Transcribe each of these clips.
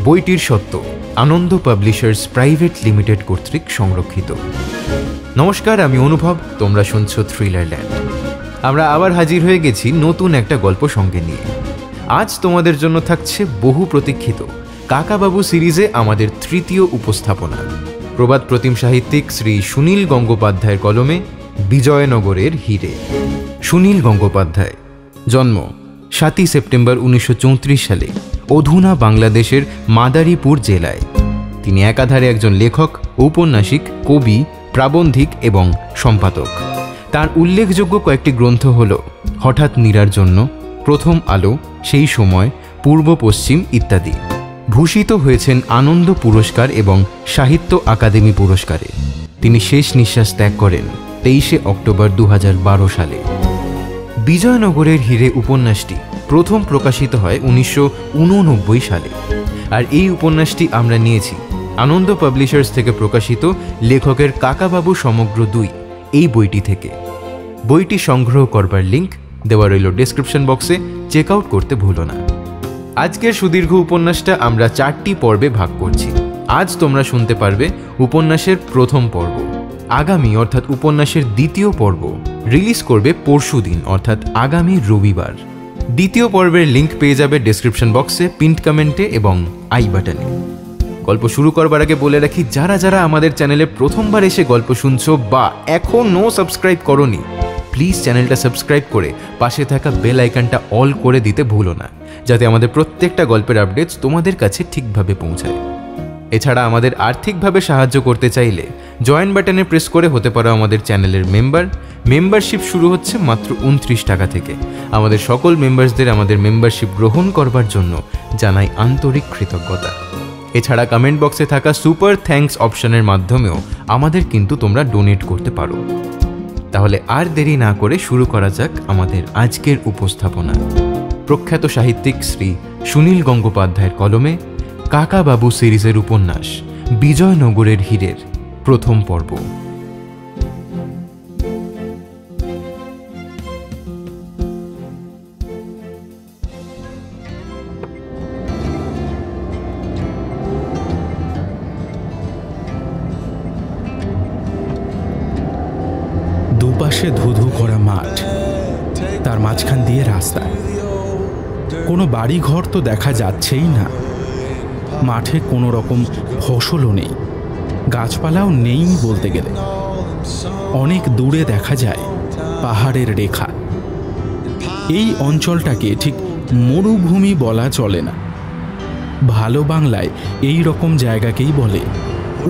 বইটির সত্য আনন্দ publishers private limited কর্তৃক সংরক্ষিত। নমস্কার, আমি অনুভব, তোমরা শুনছো থ্রিলার ল্যান্ড। আমরা আবার হাজির হয়ে গেছি নতুন একটা গল্প সঙ্গে নিয়ে। আজ তোমাদের জন্য থাকছে বহু প্রতীক্ষিত কাকাবাবু সিরিজে আমাদের তৃতীয় উপস্থাপনা। প্রবাদ প্রতিম সাহিত্যিক শ্রী সুনীল গঙ্গোপাধ্যায়ের কলমে বিজয়নগরের হিরে। সুনীল গঙ্গোপাধ্যায় জন্ম 7 সেপ্টেম্বর 1934 সালে অধুনা বাংলাদেশের মাদারীপুর জেলায়। তিনি একাধারে একজন লেখক, ঔপন্যাসিক, কবি, প্রাবন্ধিক এবং সম্পাদক। তার উল্লেখযোগ্য কয়েকটি গ্রন্থ হল হঠাৎ নীরার জন্য, প্রথম আলো, সেই সময়, পূর্ব পশ্চিম ইত্যাদি। ভূষিত হয়েছেন আনন্দ পুরস্কার এবং সাহিত্য আকাদেমি পুরস্কারে। তিনি শেষ নিঃশ্বাস ত্যাগ করেন 23 অক্টোবর 2012 সালে। বিজয়নগরের হিরে উপন্যাসটি প্রথম প্রকাশিত হয় 1989 সালে, আর এই উপন্যাসটি আমরা নিয়েছি আনন্দ পাবলিশার্স থেকে প্রকাশিত লেখকের কাকাবাবু সমগ্র 2 এই বইটি থেকে। বইটি সংগ্রহ করবার লিঙ্ক দেওয়া রইল ডেসক্রিপশন বক্সে, চেক আউট করতে ভুলো না। আজকের সুদীর্ঘ উপন্যাসটা আমরা 4টি পর্বে ভাগ করছি। আজ তোমরা শুনতে পারবে উপন্যাসের প্রথম পর্ব। আগামী অর্থাৎ উপন্যাসের দ্বিতীয় পর্ব রিলিজ করবে পরশুদিন অর্থাৎ আগামী রবিবার। দ্বিতীয় পর্বের লিঙ্ক পেয়ে যাবে ডেসক্রিপশন বক্সে, পিন্ড কমেন্টে এবং আই বাটনে। গল্প শুরু করবার আগে বলে রাখি, যারা যারা আমাদের চ্যানেলে প্রথমবার এসে গল্প শুনছো বা এখনও সাবস্ক্রাইব করোনি, প্লিজ চ্যানেলটা সাবস্ক্রাইব করে পাশে থাকা বেল আইকনটা অল করে দিতে ভুলো না, যাতে আমাদের প্রত্যেকটা গল্পের আপডেটস তোমাদের কাছে ঠিকভাবে পৌঁছায়। এছাড়া আমাদের আর্থিকভাবে সাহায্য করতে চাইলে জয়েন বাটনে প্রেস করে হতে পারো আমাদের চ্যানেলের মেম্বার। মেম্বারশিপ শুরু হচ্ছে মাত্র 29 টাকা থেকে। আমাদের সকল মেম্বার্সদের আমাদের মেম্বারশিপ গ্রহণ করবার জন্য জানাই আন্তরিক কৃতজ্ঞতা। এছাড়া কমেন্ট বক্সে থাকা সুপার থ্যাঙ্কস অপশনের মাধ্যমেও আমাদের কিন্তু তোমরা ডোনেট করতে পারো। তাহলে আর দেরি না করে শুরু করা যাক আমাদের আজকের উপস্থাপনা। প্রখ্যাত সাহিত্যিক শ্রী সুনীল গঙ্গোপাধ্যায়ের কলমে কাকাবাবু সিরিজের উপন্যাস বিজয়নগরের হীরের প্রথম পর্ব। দুপাশে ধুধু করা মাঠ, তার মাঝখান দিয়ে রাস্তা। কোনো বাড়ি ঘর তো দেখা যাচ্ছেই না। মাঠে কোনো রকম ফসলও নেই, গাছপালাও নেই বলতে গেলে। অনেক দূরে দেখা যায় পাহাড়ের রেখা। এই অঞ্চলটাকে ঠিক মরুভূমি বলা চলে না। ভালো বাংলায় এই রকম জায়গাকেই বলে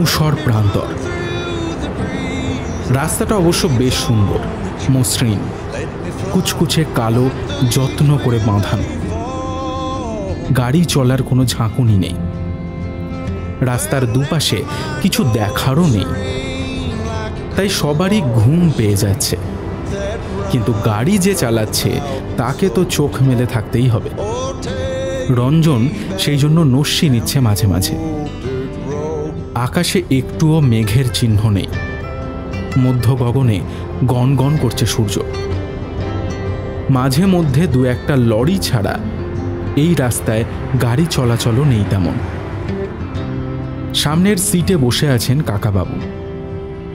ঊষর প্রান্তর। রাস্তাটা অবশ্য বেশ সুন্দর, মসৃণ, কুচকুচে কালো, যত্ন করে বাঁধানো। গাড়ি চলার কোনো ঝাঁকুনি নেই। রাস্তার দুপাশে কিছু দেখারও নেই, তাই সবারই ঘুম পেয়ে যাচ্ছে। কিন্তু গাড়ি যে চালাচ্ছে তাকে তো চোখ মেলে থাকতেই হবে। রঞ্জন সেই জন্য নস্যি নিচ্ছে মাঝে মাঝে। আকাশে একটুও মেঘের চিহ্ন নেই। মধ্য গগনে গনগন করছে সূর্য। মাঝে মধ্যে 2-1টা লরি ছাড়া এই রাস্তায় গাড়ি চলাচলও নেই তেমন। সামনের সিটে বসে আছেন কাকাবাবু।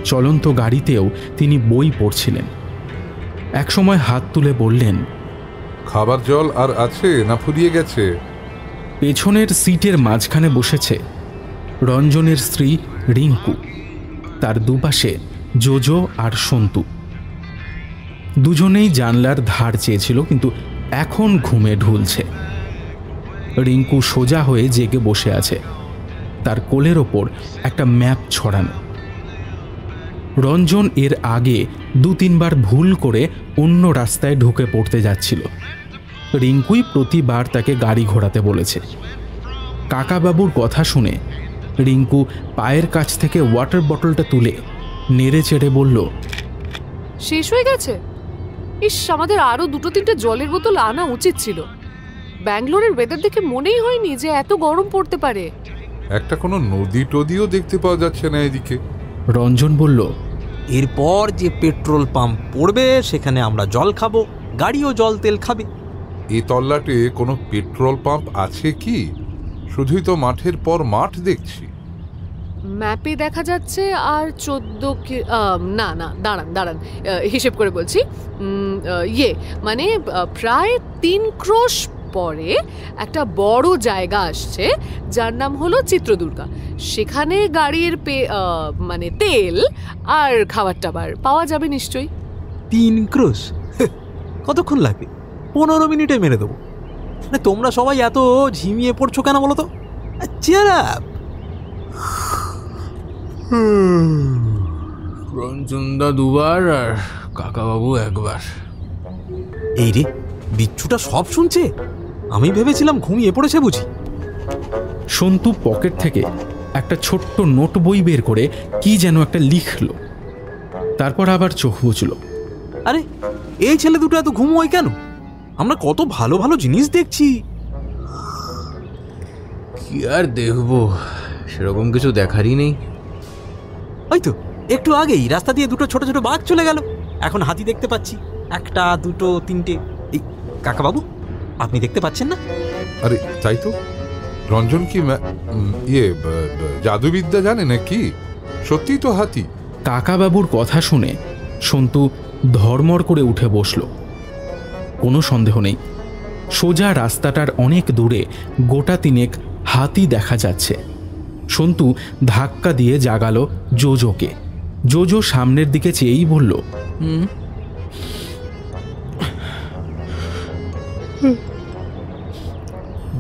চলন্ত গাড়িতেও তিনি বই পড়ছিলেন। একসময় হাত তুলে বললেন, খাবার জল আর আছে না ফুরিয়ে গেছে? পেছনের সিটের মাঝখানে বসেছে রঞ্জনের স্ত্রী রিঙ্কু, তার দুপাশে জোজো আর সন্তু। দুজনেই জানলার ধার চেয়েছিল, কিন্তু এখন ঘুমে ঢুলছে। রিঙ্কু সোজা হয়ে জেগে বসে আছে, তার কোলের ওপর একটা ম্যাপ ছড়ানো। রঞ্জন এর আগে 2-3 বার ভুল করে অন্য রাস্তায় ঢুকে পড়তে যাচ্ছিল। রিঙ্কুই প্রতিবার তাকে গাড়ি ঘোরাতে বলেছে। কাকাবাবুর কথা শুনে রিঙ্কু পায়ের কাছ থেকে ওয়াটার বটলটা তুলে নেড়ে চেড়ে বলল, শেষ হয়ে গেছে? ইস, আমাদের আরো 2-3টে জলের বোতল আনা উচিত ছিল। ব্যাঙ্গালোরের ওয়েদার দেখে মনেই হয়নি যে এত গরম পড়তে পারে। একটা কোনো নদী টদিও দেখতে পাওয়া যাচ্ছে না এদিকে। রঞ্জন বলল, এরপর যে পেট্রোল পাম্প পড়বে সেখানে আমরা জল খাবো, গাড়িও জল তেল খাবে। এই তল্লাটে কোনো পেট্রোল পাম্প আছে কি? শুধুই তো মাঠের পর মাঠ দেখছি। ম্যাপে দেখা যাচ্ছে আর 14 না না, দাঁড়ান দাঁড়ান, হিসেব করে বলছি। মানে প্রায় 3 ক্রোশ পরে একটা বড় জায়গা আসছে যার নাম হলো চিত্রদুর্গা। সেখানে গাড়ির মানে তেল আর খাবার টাবার পাওয়া যাবে নিশ্চয়ই। 3 ক্রোশ? কতক্ষণ লাগবে? 15 মিনিটে মেরে দেবো। মানে তোমরা সবাই এত ঝিমিয়ে পড়ছো কেন বলো তো? Chair up. রঞ্জনদা 2 বার আর কাকাবাবু 1 বার। এই রে, বিচ্ছুটা সব শুনছে। আমি ভেবেছিলাম ঘুমিয়ে পড়েছে বুঝি। সন্তু পকেট থেকে একটা ছোট্ট নোট বই বের করে কি যেন একটা লিখলো, তারপর আবার চোখ বুঝল। আরে এই ছেলে দুটো এত ঘুমোয় কেন? আমরা কত ভালো ভালো জিনিস দেখছি। কি আর দেখবো, সেরকম কিছু দেখারই নেই। ওই তো একটু আগেই রাস্তা দিয়ে 2টো ছোট ছোট বাঘ চলে গেল। এখন হাতি দেখতে পাচ্ছি, 1টা 2টো 3টে। এই কাকাবাবু, আপনি দেখতে পাচ্ছেন না? আরে তাই তো। রঞ্জন কি জাদুবিদ্যা জানে নাকি? সত্যি তো হাতি। কাকাবাবুর কথা শুনে সন্তু ধর্মর করে উঠে বসল। কোনো সন্দেহ নেই, সোজা রাস্তাটার অনেক দূরে গোটা 3 হাতি দেখা যাচ্ছে। সন্তু ধাক্কা দিয়ে জাগালো জোজোকে। জোজো সামনের দিকে চেয়েই বলল,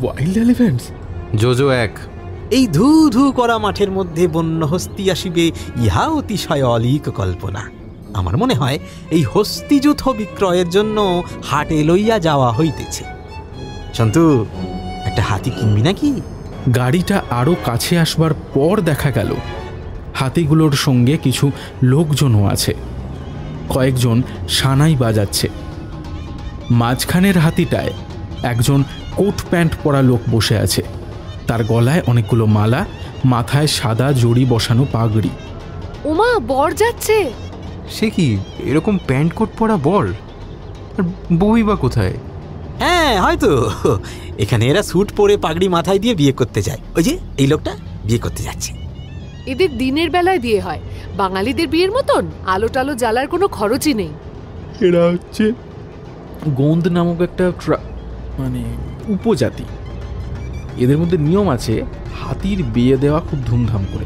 ওয়াইল্ড এলিফ্যান্টস। জোজো 1। এই ধু ধু করা মাঠের মধ্যে বন্য হস্তি আসিবে, ইহা অতিশয় অলিক কল্পনা। আমার মনে হয় এই হস্তিযুথ বিক্রয়ের জন্য হাটে লইয়া যাওয়া হইতেছে। সন্তু, একটা হাতি কিনবি নাকি? গাড়িটা আরো কাছে আসবার পর দেখা গেল হাতিগুলোর সঙ্গে কিছু লোকজনও আছে। কয়েকজন সানাই বাজাচ্ছে। মাঝখানের হাতিটায় একজন কোট প্যান্ট পরা লোক বসে আছে। তার গলায় অনেকগুলো মালা, মাথায় সাদা জড়ি বসানো পাগড়ি। ওমা, বর যাচ্ছে। সে কি, এরকম প্যান্ট কোট পরা বর? আর বউই বা কোথায়? হ্যাঁ হয়তো এখানে এরা স্যুট পরে পাগড়ি মাথায় দিয়ে বিয়ে করতে যায়। ওই যে এই লোকটা বিয়ে করতে যাচ্ছে। এদের দিনের বেলায় বিয়ে হয়। বাঙালিদের বিয়ের মতন আলো টালো জ্বালার কোনো খরচই নেই। এরা হচ্ছে গোন্দ নামক একটা মানে উপজাতি। এদের মধ্যে নিয়ম আছে হাতির বিয়ে দেওয়া খুব ধুমধাম করে।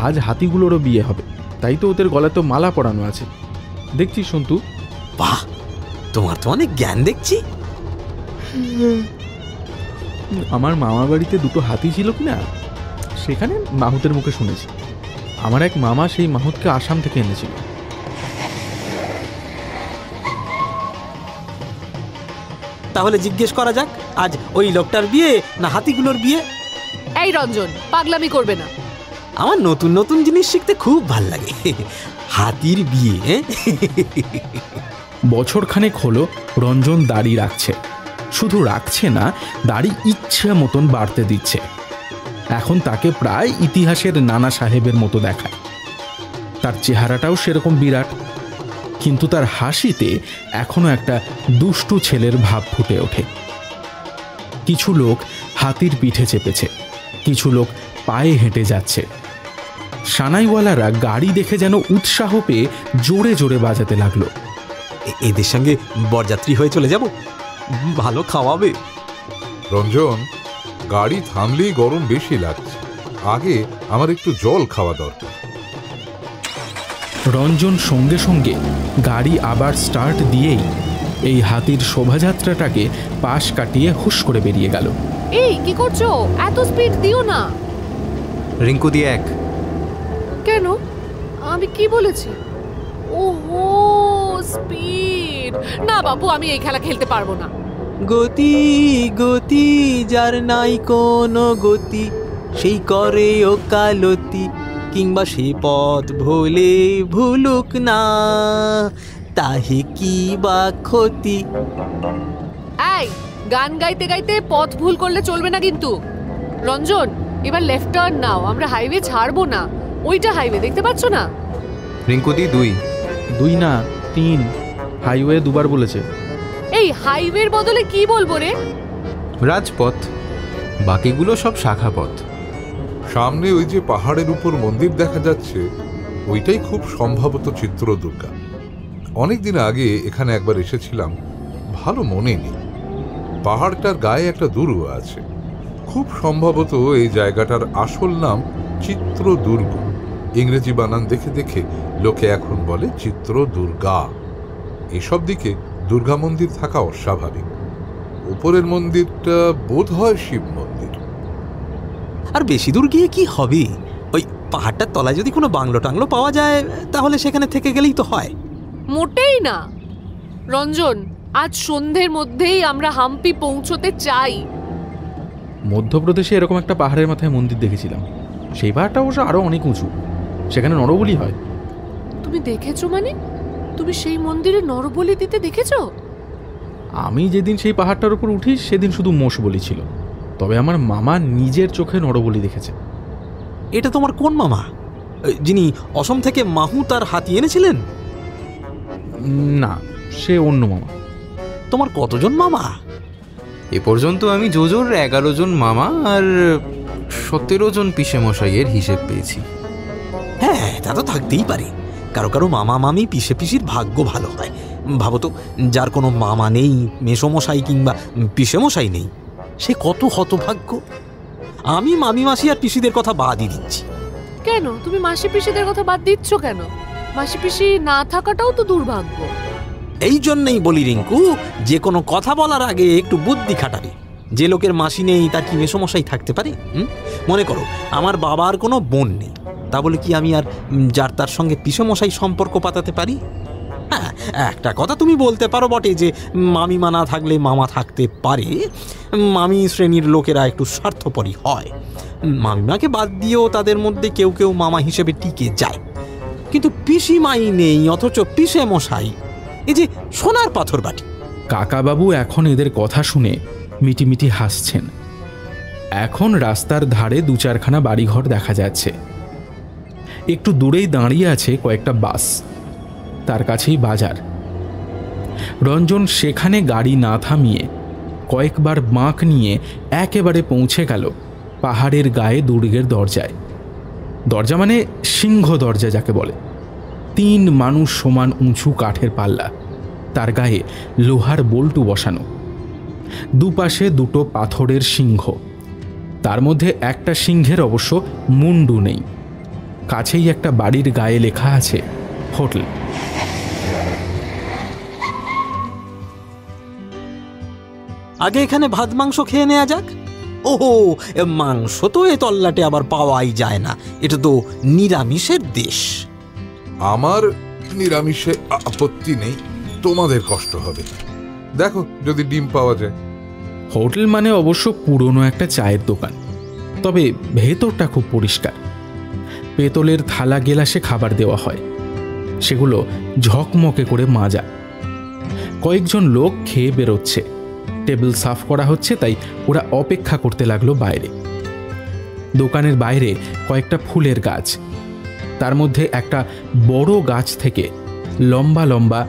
আজ হাতিগুলোরও বিয়ে হবে, তাই তো ওদের গলায় তো মালা পরানো আছে। দেখছিস সন্তু? বাহ, তোমার তো অনেক জ্ঞান দেখছি। আমার মামার বাড়িতে 2টো হাতি ছিল কিনা, সেখানে মাহুতের মুখে শুনেছি। আমার এক মামা সেই মাহুতকে আসাম থেকে এনেছিল। তাহলে জিজ্ঞেস করা যাক, আজ ওই লোকটার বিয়ে না হাতিগুলোর বিয়ে? এই রঞ্জন, পাগলামি করবে না। আমার নতুন নতুন জিনিস শিখতে খুব ভাল লাগে। হাতির বিয়ে? বছরখানেক হলো রঞ্জন দাড়ি রাখছে। শুধু রাখছে না, দাড়ি ইচ্ছা মতন বাড়তে দিচ্ছে। এখন তাকে প্রায় ইতিহাসের নানা সাহেবের মতো দেখায়। তার চেহারাটাও সেরকম বিরাট, কিন্তু তার হাসিতে এখনো একটা দুষ্টু ছেলের ভাব ফুটে ওঠে। কিছু লোক হাতির পিঠে চেপেছে, কিছু লোক পায়ে হেঁটে যাচ্ছে। সানাইওয়ালারা গাড়ি দেখে যেন উৎসাহ পেয়ে জোরে জোরে বাজাতে লাগলো। এদের সঙ্গে বরযাত্রী হয়ে চলে যাব, ভালো খাওয়াবে। রঞ্জন, গাড়ি থামলেই গরম বেশি লাগছে। আগে আমার একটু জল খাওয়া দরকার। রঞ্জন সঙ্গে সঙ্গে গাড়ি আবার স্টার্ট দিয়েই এই হাতির শোভাযাত্রাটাকে পাশ কাটিয়ে হুশ করে বেরিয়ে গেল। এই কি করছো? এত স্পিড দিও না। রিঙ্কু দিয়ে 1। কেন? আমি কি বলেছি? ওহো, স্পিড না বাবু, আমি এই খেলা খেলতে পারবো না। গতি গতি যার নাই কোনো গতি, সেই করে ওকালতি, কিংবা সে পথ ভুলে ভুলুক না, তাহে কি বা ক্ষতি। এই, গান গাইতে গাইতে পথ ভুল করলে চলবে না কিন্তু। রঞ্জন, এবার লেফট টার্ন নাও, আমরা হাইওয়ে ছাড়বো না। ওইটা হাইওয়ে, দেখতে পাচ্ছ না? রিঙ্কু দি 2। 2 না 3, হাইওয়ে 2 বার বলেছে। এই হাইওয়ের বদলে কি বলবো রে? রাজপথ। বাকিগুলো সব শাখা পথ। সামনে ওই যে পাহাড়ের উপর মন্দির দেখা যাচ্ছে, ওইটাই খুব সম্ভবত চিত্রদুর্গা। অনেকদিন আগে এখানে একবার এসেছিলাম, ভালো মনে নেই। পাহাড়টার গায়ে একটা দুর্গ আছে, খুব সম্ভবত এই জায়গাটার আসল নাম চিত্রদুর্গ। ইংরেজি বানান দেখে দেখে লোকে এখন বলে চিত্রদুর্গা। এসব দিকে দুর্গা মন্দির থাকা অস্বাভাবিক। উপরের মন্দিরটা বোধ হয় শিব মন্দির। আর বেশি দূর গিয়ে কি হবে? ওই পাহাড়টার তলায় যদি কোনো বাংলো টাংলো পাওয়া যায় তাহলে সেখানে থেকে গেলেই তো হয়। মোটেই না রঞ্জন, আজ সন্ধ্যের মধ্যেই আমরা হাম্পি পৌঁছতে চাই। মধ্যপ্রদেশে এরকম একটা পাহাড়ের মাথায় মন্দির দেখেছিলাম। সেই পাহাড়টা অবশ্য আরও অনেক উঁচু, সেখানে নরবলি হয়। তুমি দেখেছো? মানে তুমি সেই মন্দিরে নরবলি দিতে দেখেছো? আমি যেদিন সেই পাহাড়টার উপর উঠি সেদিন শুধু মোষ বলি ছিল, তবে আমার মামা নিজের চোখে নরবলি দেখেছে। এটা তোমার কোন মামা, যিনি অসম থেকে মাহু তার হাতি এনেছিলেন? না, সে অন্য মামা। তোমার কতজন মামা? এ পর্যন্ত আমি জোজোর 11 জন মামা আর 17 জন পিসে মশাইয়ের হিসেব পেয়েছি। হ্যাঁ, তা তো থাকতেই পারে। কারো কারো মামা মামি পিসে পিসির ভাগ্য ভালো হয়। ভাবো তো, যার কোনো মামা নেই, মেসোমশাই কিংবা পিসেমশাই নেই, সে কত হতভাগ্য। আমি মামি মাসি আর পিসিদের কথা বাদই দিচ্ছি। কেন তুমি মাসি পিসিদের কথা বাদ দিচ্ছ কেন? মাসি পিসি না থাকাটাও তো দুর্ভাগ্য। এই জন্যই বলি রিঙ্কু, যে কোনো কথা বলার আগে একটু বুদ্ধি খাটাবে। যে লোকের মাসি নেই তার কি মেসোমশাই থাকতে পারে? মনে করো আমার বাবার কোনো বোন নেই, তা বলে কি আমি আর যার তার সঙ্গে পিসেমশাই সম্পর্ক পাতাতে পারি? হ্যাঁ, একটা কথা তুমি বলতে পারো বটে যে মামিমা না থাকলে মামা থাকতে পারে। মামি শ্রেণীর লোকেরা একটু স্বার্থপরই হয়। মামিমাকে বাদ দিয়েও তাদের মধ্যে কেউ কেউ মামা হিসেবে টিকে যায়। কিন্তু পিসিমাই নেই, অথচ পিসে মশাই, এই যে সোনার পাথর বাটি। কাকাবাবু এখন এদের কথা শুনে মিটিমিটি হাসছেন। এখন রাস্তার ধারে 2-4খানা বাড়িঘর দেখা যাচ্ছে। একটু দূরেই দাঁড়িয়ে আছে কয়েকটা বাস, তার কাছেই বাজার। রঞ্জন সেখানে গাড়ি না থামিয়ে কয়েকবার বাঁক নিয়ে একেবারে পৌঁছে গেল পাহাড়ের গায়ে দুর্গের দরজায়। দরজা মানে সিংহ দরজা যাকে বলে। 3 মানুষ সমান উঁচু কাঠের পাল্লা, তার গায়ে লোহার বল্টু বসানো। দুপাশে 2টো পাথরের সিংহ, তার মধ্যে একটা সিংহের অবশ্য মুন্ডু নেই। কাছেই একটা বাড়ির গায়ে লেখা আছে হোটেল। আগে এখানে ভাত মাংস খেয়ে নেওয়া যাক। ওহো, মাংস তো এ তল্লাটে আবার পাওয়াই যায় না, এটা তো নিরামিষের দেশ। আমার নিরামিষে আপত্তি নেই, তোমাদের কষ্ট হবে। দেখো যদি ডিম পাওয়া যায়। হোটেল মানে অবশ্য পুরনো একটা চায়ের দোকান, তবে ভেতরটা খুব পরিষ্কার। পেতলের থালা গেলাসে খাবার দেওয়া হয়, সেগুলো ঝকমকে করে মাজা। কয়েকজন লোক খেয়ে বেরোচ্ছে, টেবিল সাফ করা হচ্ছে, তাই ওরা অপেক্ষা করতে লাগলো বাইরে। দোকানের বাইরে কয়েকটা ফুলের গাছ, তার মধ্যে একটা বড় গাছ থেকে লম্বা লম্বা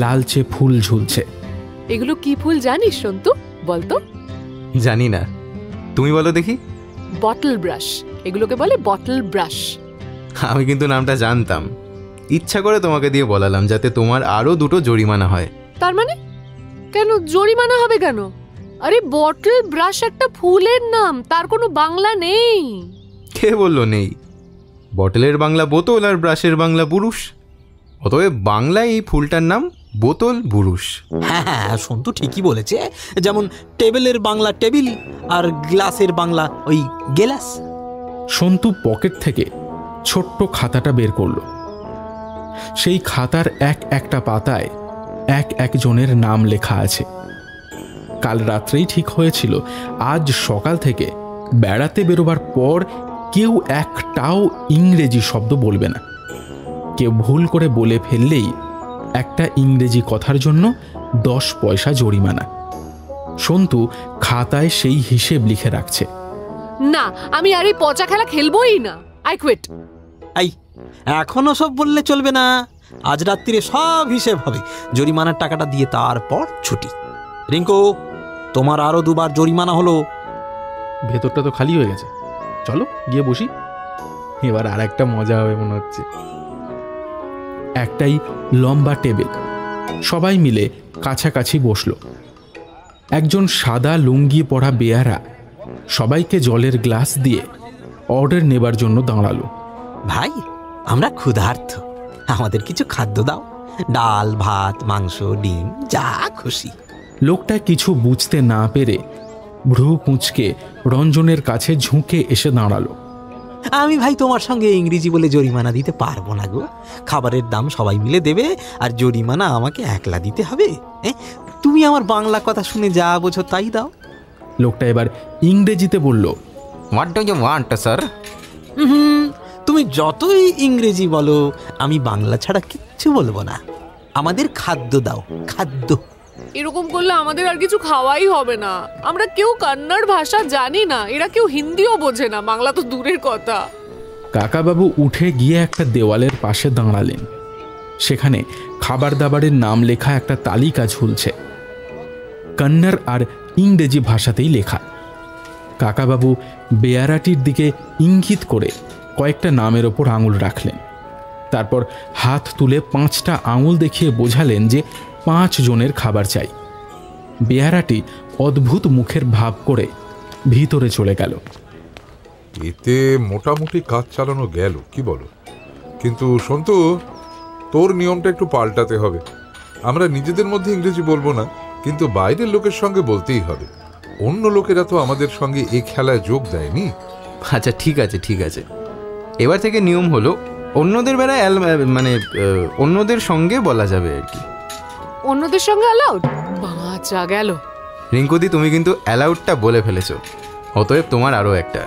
লালচে ফুল ঝুলছে। এগুলো কি ফুল জানিস সন্তু? বলতো। জানি না, তুমি বলো দেখি। বটল ব্রাশ, এগুলোকে বলে বটল ব্রাশ। আমি কিন্তু নামটা জানতাম, ইচ্ছা করে তোমাকে দিয়ে বলালাম যাতে তোমার আরো 2টো জরিমানা হয়। তার মানে কেন জরিমানা হবে কেন? আরে বটল ব্রাশ একটা ফুলের নাম, তার কোনো বাংলা নেই। কে বললো নেই? বটলের বাংলা বোতল আর ব্রাশের বাংলা বুরুষ, অতএব বাংলায় এই ফুলটার নাম বোতল বুরুষ। হ্যাঁ, সন্তু ঠিকই বলেছে। যেমন টেবিলের বাংলা টেবিল আর গ্লাসের বাংলা ওই গেলাস। সন্তু পকেট থেকে ছোট্ট খাতাটা বের করল। সেই খাতার একটা পাতায় একজনের নাম লেখা আছে। কাল রাত্রেই ঠিক হয়েছিল আজ সকাল থেকে বেড়াতে বেরোবার পর কেউ একটাও ইংরেজি শব্দ বলবে না। কেউ ভুল করে বলে ফেললেই একটা ইংরেজি কথার জন্য 10 পয়সা জরিমানা। সন্তু খাতায় সেই হিসেব লিখে রাখছে। না, আমি আর এই পচা খেলা খেলবোই না। I quit. এই এখনো সব বললে চলবে না, আজ রাত্রিরে সব হিসেব হবে। জরিমানার টাকাটা দিয়ে তারপর ছুটি। রিঙ্কু, তোমার আরো 2বার জরিমানা হলো। ভেতরটা তো খালি হয়ে গেছে, চলো গিয়ে বসি, এবার আর একটা মজা হবে মনে হচ্ছে। একটাই লম্বা টেবিল, সবাই মিলে কাছাকাছি বসলো। একজন সাদা লুঙ্গি পরা বেয়ারা সবাইকে জলের গ্লাস দিয়ে অর্ডার নেবার জন্য দাঁড়ালো। ভাই, আমরা ক্ষুধার্ত, আমাদের কিছু খাদ্য দাও, ডাল, ভাত, মাংস, ডিম, যা খুশি। লোকটা কিছু বুঝতে না পেরে ভ্রু কুঁচকে রঞ্জনের কাছে ঝুঁকে এসে দাঁড়ালো। আমি ভাই তোমার সঙ্গে ইংরেজি বলে জরিমানা দিতে পারবো না গো। খাবারের দাম সবাই মিলে দেবে, আর জরিমানা আমাকে একলা দিতে হবে। তুমি আমার বাংলা কথা শুনে যা বোঝো তাই দাও। লোকটা এবার ইংরেজিতে বলল, what do you want sir? তুমি যতই ইংরেজি বলো, আমি বাংলা ছাড়া কিচ্ছু বলবো না। আমাদের খাদ্য দাও, খাদ্য। এরকম করলে আমাদের আর কিছু খাওয়াই হবে না। আমরা কেউ কন্নড় ভাষা জানি না, এরা কেউ হিন্দিও বোঝে না, বাংলা তো দূরের কথা। কাকাবাবু উঠে গিয়ে একটা দেওয়ালের পাশে দাঁড়ালেন। সেখানে খাবার দাবারের নাম লেখা একটা তালিকা ঝুলছে, কন্নড় আর ইংরেজি ভাষাতেই লেখা। কাকাবাবু বেয়ারাটির দিকে ইঙ্গিত করে কয়েকটা নামের ওপর আঙুল রাখলেন, তারপর হাত তুলে 5টা আঙুল দেখিয়ে বোঝালেন যে 5 জনের খাবার চাই। বেয়ারাটি অদ্ভুত মুখের ভাব করে ভিতরে চলে গেল। এতে মোটামুটি কাজ চালানো গেল, কি বলো? কিন্তু সন্তু, তোর নিয়মটা একটু পাল্টাতে হবে। আমরা নিজেদের মধ্যে ইংরেজি বলবো না, কিন্তু বাইরের লোকের সঙ্গে বলতেই হবে। অন্য লোকেরা তো আমাদের সঙ্গে এই খেলায় যোগ দেয়নি। আচ্ছা ঠিক আছে ঠিক আছে, এবার থেকে নিয়ম হলো অন্যদের বেলায় মানে অন্যদের সঙ্গে বলা যাবে আর কি। অন্যদের সঙ্গে অ্যালাউড? বাঁচা গেল। রিঙ্কুদি, তুমি কিন্তু অ্যালাউডটা বলে ফেলেছো, অতএব তোমার আরও একটা।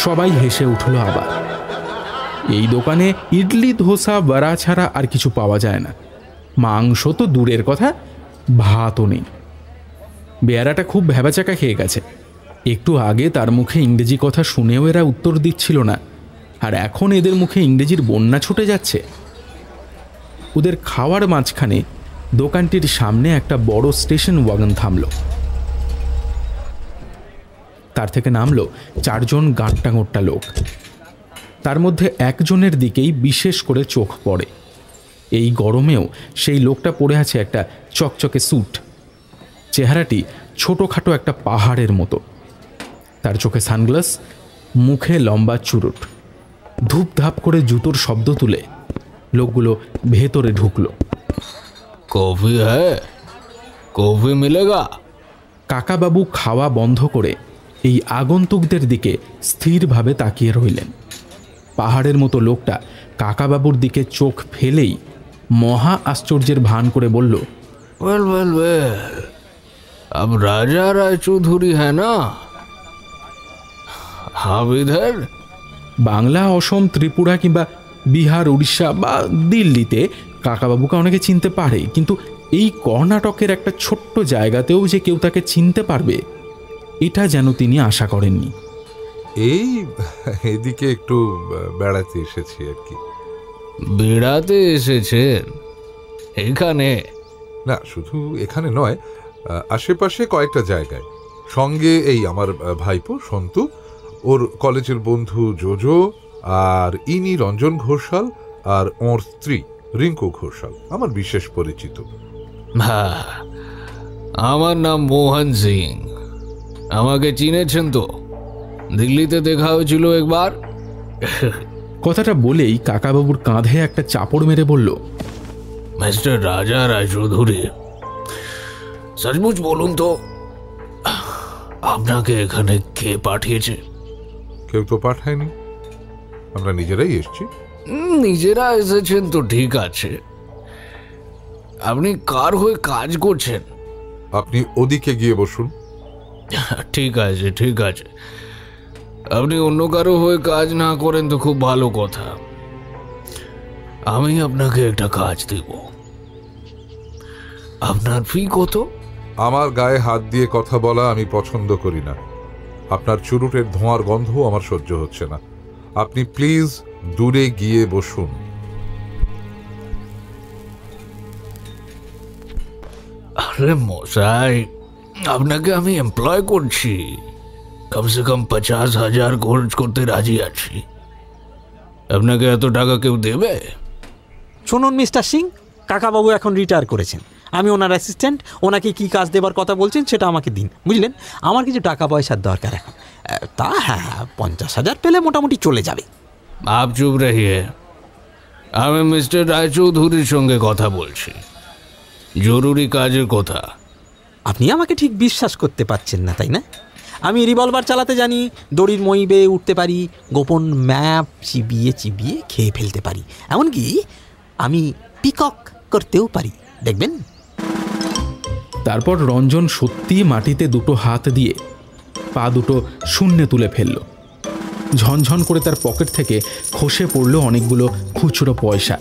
সবাই হেসে উঠল আবার। এই দোকানে ইডলি, ধোসা, বড়া ছাড়া আর কিছু পাওয়া যায় না। মাংস তো দূরের কথা, ভাতও নেই। বেয়ারাটা খুব ভ্যাবাচাকা খেয়ে গেছে। একটু আগে তার মুখে ইংরেজি কথা শুনেও এরা উত্তর দিচ্ছিল না, আর এখন এদের মুখে ইংরেজির বন্যা ছুটে যাচ্ছে। ওদের খাওয়ার মাঝখানে দোকানটির সামনে একটা বড় স্টেশন ওয়াগন থামল। তার থেকে নামলো 4 জন গাঁট্টা গোট্টা লোক। তার মধ্যে একজনের দিকেই বিশেষ করে চোখ পড়ে। এই গরমেও সেই লোকটা পরে আছে একটা চকচকে স্যুট। চেহারাটি ছোটোখাটো একটা পাহাড়ের মতো। তার চোখে সানগ্লাস, মুখে লম্বা চুরুট। ধূপধাপ করে জুতোর শব্দ তুলে লোকগুলো ভেতরে ঢুকলো। কফি হ্যাঁ, কফি মিলেগা? কাকাবাবু খাওয়া বন্ধ করে এই আগন্তুকদের দিকে স্থিরভাবে তাকিয়ে রইলেন। পাহাড়ের মতো লোকটা কাকাবাবুর দিকে চোখ ফেলেই মহা আশ্চর্যের ভান করে বলল, वेल वेल वेल, अब राजा रायचौधरी है ना? हाँ इधर। বাংলা, অসম, ত্রিপুরা কিংবা বিহার, উড়িষ্যা বা দিল্লিতে কাকাবাবুকে অনেকে চিনতে পারে, কিন্তু এই কর্ণাটকের একটা ছোট্ট জায়গাতেও যে কেউ তাকে চিনতে পারবে এটা যেন তিনি আশা করেননি। এই এদিকে একটু বেড়াতে এসেছি আর কি। বেড়াতে এসেছেন এখানে? না, শুধু এখানে নয়, আশেপাশে কয়েকটা জায়গায়। সঙ্গে এই আমার ভাইপো সন্তু, ওর কলেজের বন্ধু জোজো, আর ইনি রঞ্জন ঘোষাল, আর ওর স্ত্রী রিঙ্কু ঘোষাল, আমার বিশেষ পরিচিত। হ্যাঁ, আমার নাম মোহন সিং। আমাকে চিনেছেন তো? দিল্লিতে দেখা হয়েছিল একবার। কথাটা বলেই কাকাবাবুর কাঁধে একটা চাপড় মেরে বলল, মিস্টার রাজা রায়চৌধুরী, সচমুচ বলুন তো, আপনাকে এখানে কে পাঠিয়েছে? কেউ তো পাঠায়নি, আমরা নিজেরাই এসেছি। নিজেরা এসেছেন তো ঠিক আছে, আপনি কার হয়ে কাজ করছেন? আপনি ওদিকে গিয়ে বসুন। ঠিক আছে ঠিক আছে, আপনি অন্য কারো হয়ে কাজ না করেন তো খুব ভালো কথা। আমি আপনাকে একটা কাজ দেব। আপনার ফি কত? আমার গায়ে হাত দিয়ে কথা বলা আমি পছন্দ করি না। আপনার চুরুটের ধোঁয়ার গন্ধ আমার সহ্য হচ্ছে না। আপনি প্লিজ দূরে গিয়ে বসুন। আরে মশাই, আপনাকে আমি এমপ্লয় করছি, কমসে কম 50,000 খরচ করতে রাজি আছি। আপনাকে এত টাকা কেউ দেবে? শুনুন মিস্টার সিং, কাকাবাবু এখন রিটায়ার করেছেন, আমি ওনার অ্যাসিস্ট্যান্ট। ওনাকে কি কাজ দেবার কথা বলছেন সেটা আমাকে দিন, বুঝলেন? আমার কিছু টাকা পয়সার দরকার এখন। তা হ্যাঁ, 50,000 পেলে মোটামুটি চলে যাবে। আপ চুপ রহিয়ে, আমি মিস্টার রায়চৌধুরীর সঙ্গে কথা বলছি, জরুরি কাজের কথা। আপনি আমাকে ঠিক বিশ্বাস করতে পারছেন না, তাই না? আমি রিভলভার চালাতে জানি, দড়ির মই বেয়ে উঠতে পারি, গোপন ম্যাপ চিবিয়ে চিবিয়ে খেয়ে ফেলতে পারি, এমনকি আমি পিকক করতেও পারি, দেখবেন। তারপর রঞ্জন সত্যি মাটিতে দুটো হাত দিয়ে পা দুটো শূন্যে তুলে ফেলল। ঝনঝন করে তার পকেট থেকে খসে পড়ল অনেকগুলো খুচরো পয়সা।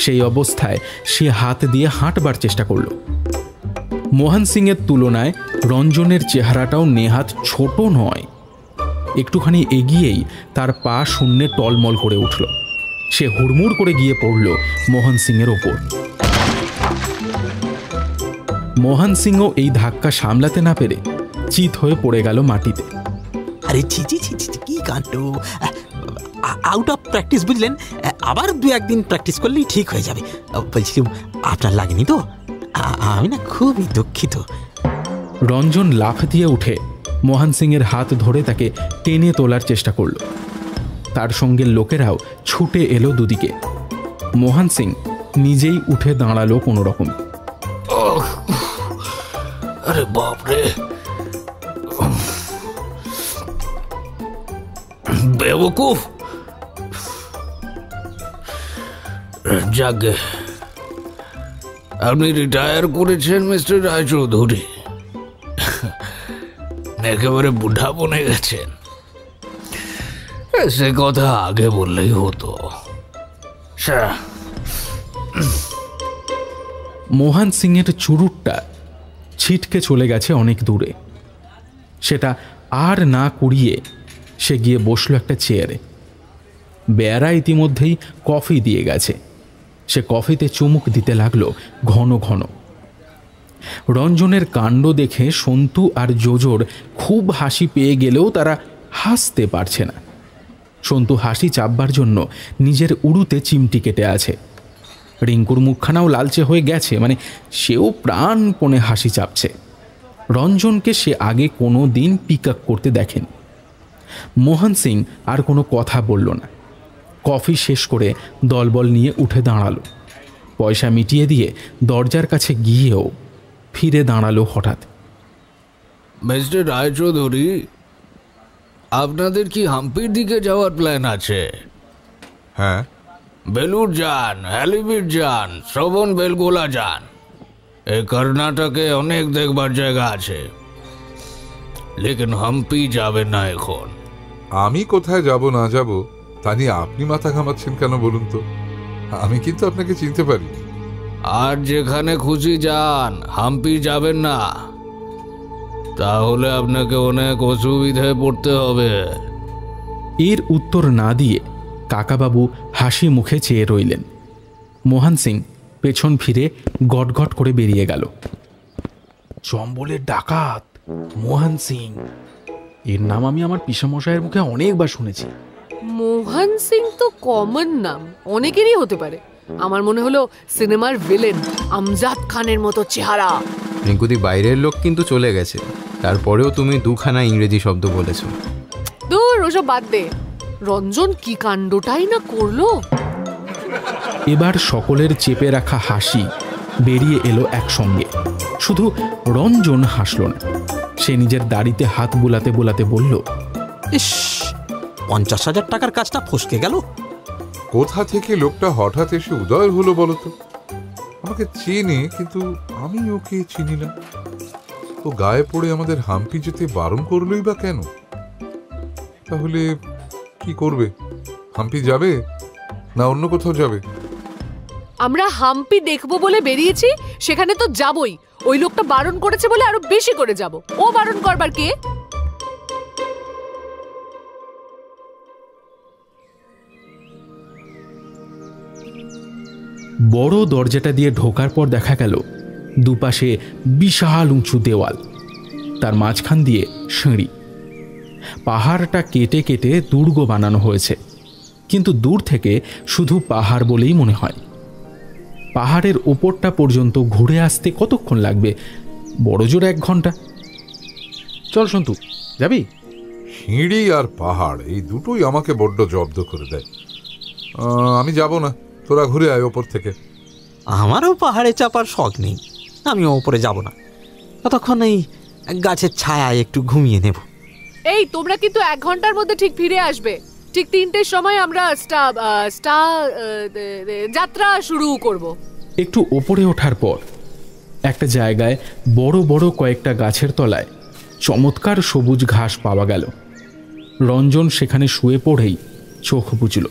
সেই অবস্থায় সে হাত দিয়ে হাঁটবার চেষ্টা করল। মোহন সিংয়ের তুলনায় রঞ্জনের চেহারাটাও নেহাত ছোট নয়। একটুখানি এগিয়েই তার পা শূন্যে টলমল করে উঠল। সে হুড়মুড় করে গিয়ে পড়ল মোহন সিংয়ের ওপর। মোহন সিংও এই ধাক্কা সামলাতে না পেরে চিত হয়ে পড়ে গেল মাটিতে। আরে ছি ছি ছি ছি, কি কাণ্ড! আউট অফ প্র্যাকটিস, বুঝলেন? আবার 2-1 দিন প্র্যাকটিস করলেই ঠিক হয়ে যাবে। বলছিলাম, আপনার লাগেনি তো? আমি না খুবই দুঃখিত। রঞ্জন লাফ দিয়ে উঠে মোহন সিংয়ের হাত ধরে তাকে টেনে তোলার চেষ্টা করল। তার সঙ্গে লোকেরাও ছুটে এলো দুদিকে। মোহন সিং নিজেই উঠে দাঁড়ালো কোনো রকম। আরে বাপরে, বেবকুফ! যাকে আপনি রিটায়ার করেছেন মিস্টার রায়চৌধুরী, একেবারে বুড়া বনে গেছেন। সে কথা আগে বললেই হতো। মোহন সিংয়ের চুরুটটা ছিটকে চলে গেছে অনেক দূরে। সেটা আর না কুড়িয়ে সে গিয়ে বসল একটা চেয়ারে। বেয়ারা ইতিমধ্যেই কফি দিয়ে গেছে। সে কফিতে চুমুক দিতে লাগলো ঘন ঘন। রঞ্জনের কাণ্ড দেখে সন্তু আর জোজোর খুব হাসি পেয়ে গেলেও তারা হাসতে পারছে না। সন্তু হাসি চাপবার জন্য নিজের উড়ুতে চিমটি কেটে আছে। রিঙ্কুর মুখখানাও লালচে হয়ে গেছে, মানে সেও প্রাণপণে হাসি চাপছে। রঞ্জনকে সে আগে কোনো দিন পিক আপ করতে দেখেন। মোহন সিং আর কোনো কথা বলল না। কফি শেষ করে দলবল নিয়ে উঠে দাঁড়ালো। পয়সা মিটিয়ে দিয়ে দরজার কাছে গিয়েও ফিরে দাঁড়ালো হঠাৎ। মিস্টার রায়চৌধুরী, আপনাদের কি হাম্পির দিকে যাওয়ার প্ল্যান আছে? হ্যাঁ। বেলুর যান, হ্যালিবিট যান, শ্রবণ বেলগোলা যান। এই কর্ণাটকে অনেক দেখবার জায়গা আছে, লেকিন হাম্পি যাবেন না এখন। আমি কোথায় যাব না যাব তা নিয়ে আপনি মাথা ঘামাচ্ছেন কেন বলুন তো? আমি কিন্তু আপনাকে চিনতে পারি। আর যেখানে খুশি যান, হাম্পি যাবেন না, তাহলে আপনাকে অনেক অসুবিধায় পড়তে হবে। এর উত্তর না দিয়ে কাকাবাবু হাসি মুখে চেয়ে রইলেন। মোহন সিং পেছন ফিরে গটগট করে বেরিয়ে গেল। চম্বলের ডাকাত মোহন সিং, এর নাম আমি আমার পিসামশাইয়ের মুখে অনেকবার শুনেছি। মোহন সিং তো কমন নাম, অনেকেরই হতে পারে। আমার মনে হলো সিনেমার ভিলেন আমজাদ খানের মতো চেহারা। রিঙ্কুদি, বাইরের লোক কিন্তু চলে গেছে, তারপরেও তুমি 2খানা ইংরেজি শব্দ বলেছ। দূর, ওসব বাদ দে। রঞ্জন কি কাণ্ডটাই না করলো। এবার সকলের চেপে রাখা হাসি বেরিয়ে এলো একসঙ্গে। শুধু রঞ্জন হাসল না, সে নিজের দাড়িতে হাত বুলাতে বুলাতে বলল, ইস, 50,000 টাকার কাজটা ফসকে গেল। কোথা থেকে লোকটা হঠাৎ এসে উদয় হলো বলতো? আমাকে চেনে, কিন্তু আমি ওকে চিনি না। ও গায়ে পড়ে আমাদের হাম্পি যেতে বারণ করলোই বা কেন? তাহলে কি করবে? হাম্পি যাবে না অন্য কোথাও যাবে? আমরা হাম্পি দেখবো বলে বেরিয়েছি, সেখানে তো যাবই। ওই লোকটা বারণ করেছে বলে আরো বেশি করে যাব। ও বারণ করবার কে? বড় দরজাটা দিয়ে ঢোকার পর দেখা গেল দুপাশে বিশাল উঁচু দেওয়াল, তার মাঝখান দিয়ে সিঁড়ি। পাহাড়টা কেটে কেটে দুর্গ বানানো হয়েছে, কিন্তু দূর থেকে শুধু পাহাড় বলেই মনে হয়। পাহাড়ের ওপরটা পর্যন্ত ঘুরে আসতে কতক্ষণ লাগবে? বড় জোর 1 ঘন্টা। চল সন্তু, যাবি? সিঁড়ি আর পাহাড় এই দুটোই আমাকে বড্ড জব্দ করে দেয়। আমি যাব না, তোরা ঘুরে আয় ওপর থেকে। আমারও পাহাড়ে চাপার শখ নেই, আমিও ওপরে যাব না। ততক্ষণ এই গাছের ছায়ায় একটু ঘুমিয়ে নেব। এই তোমরা কিন্তু 1 ঘন্টার মধ্যে ঠিক ফিরে আসবে। ঠিক 3টের সময় আমরা যাত্রা শুরু করব। একটু ওপরে ওঠার পর একটা জায়গায় বড় বড় কয়েকটা গাছের তলায় চমৎকার সবুজ ঘাস পাওয়া গেল। রঞ্জন সেখানে শুয়ে পড়েই চোখ বুঝল।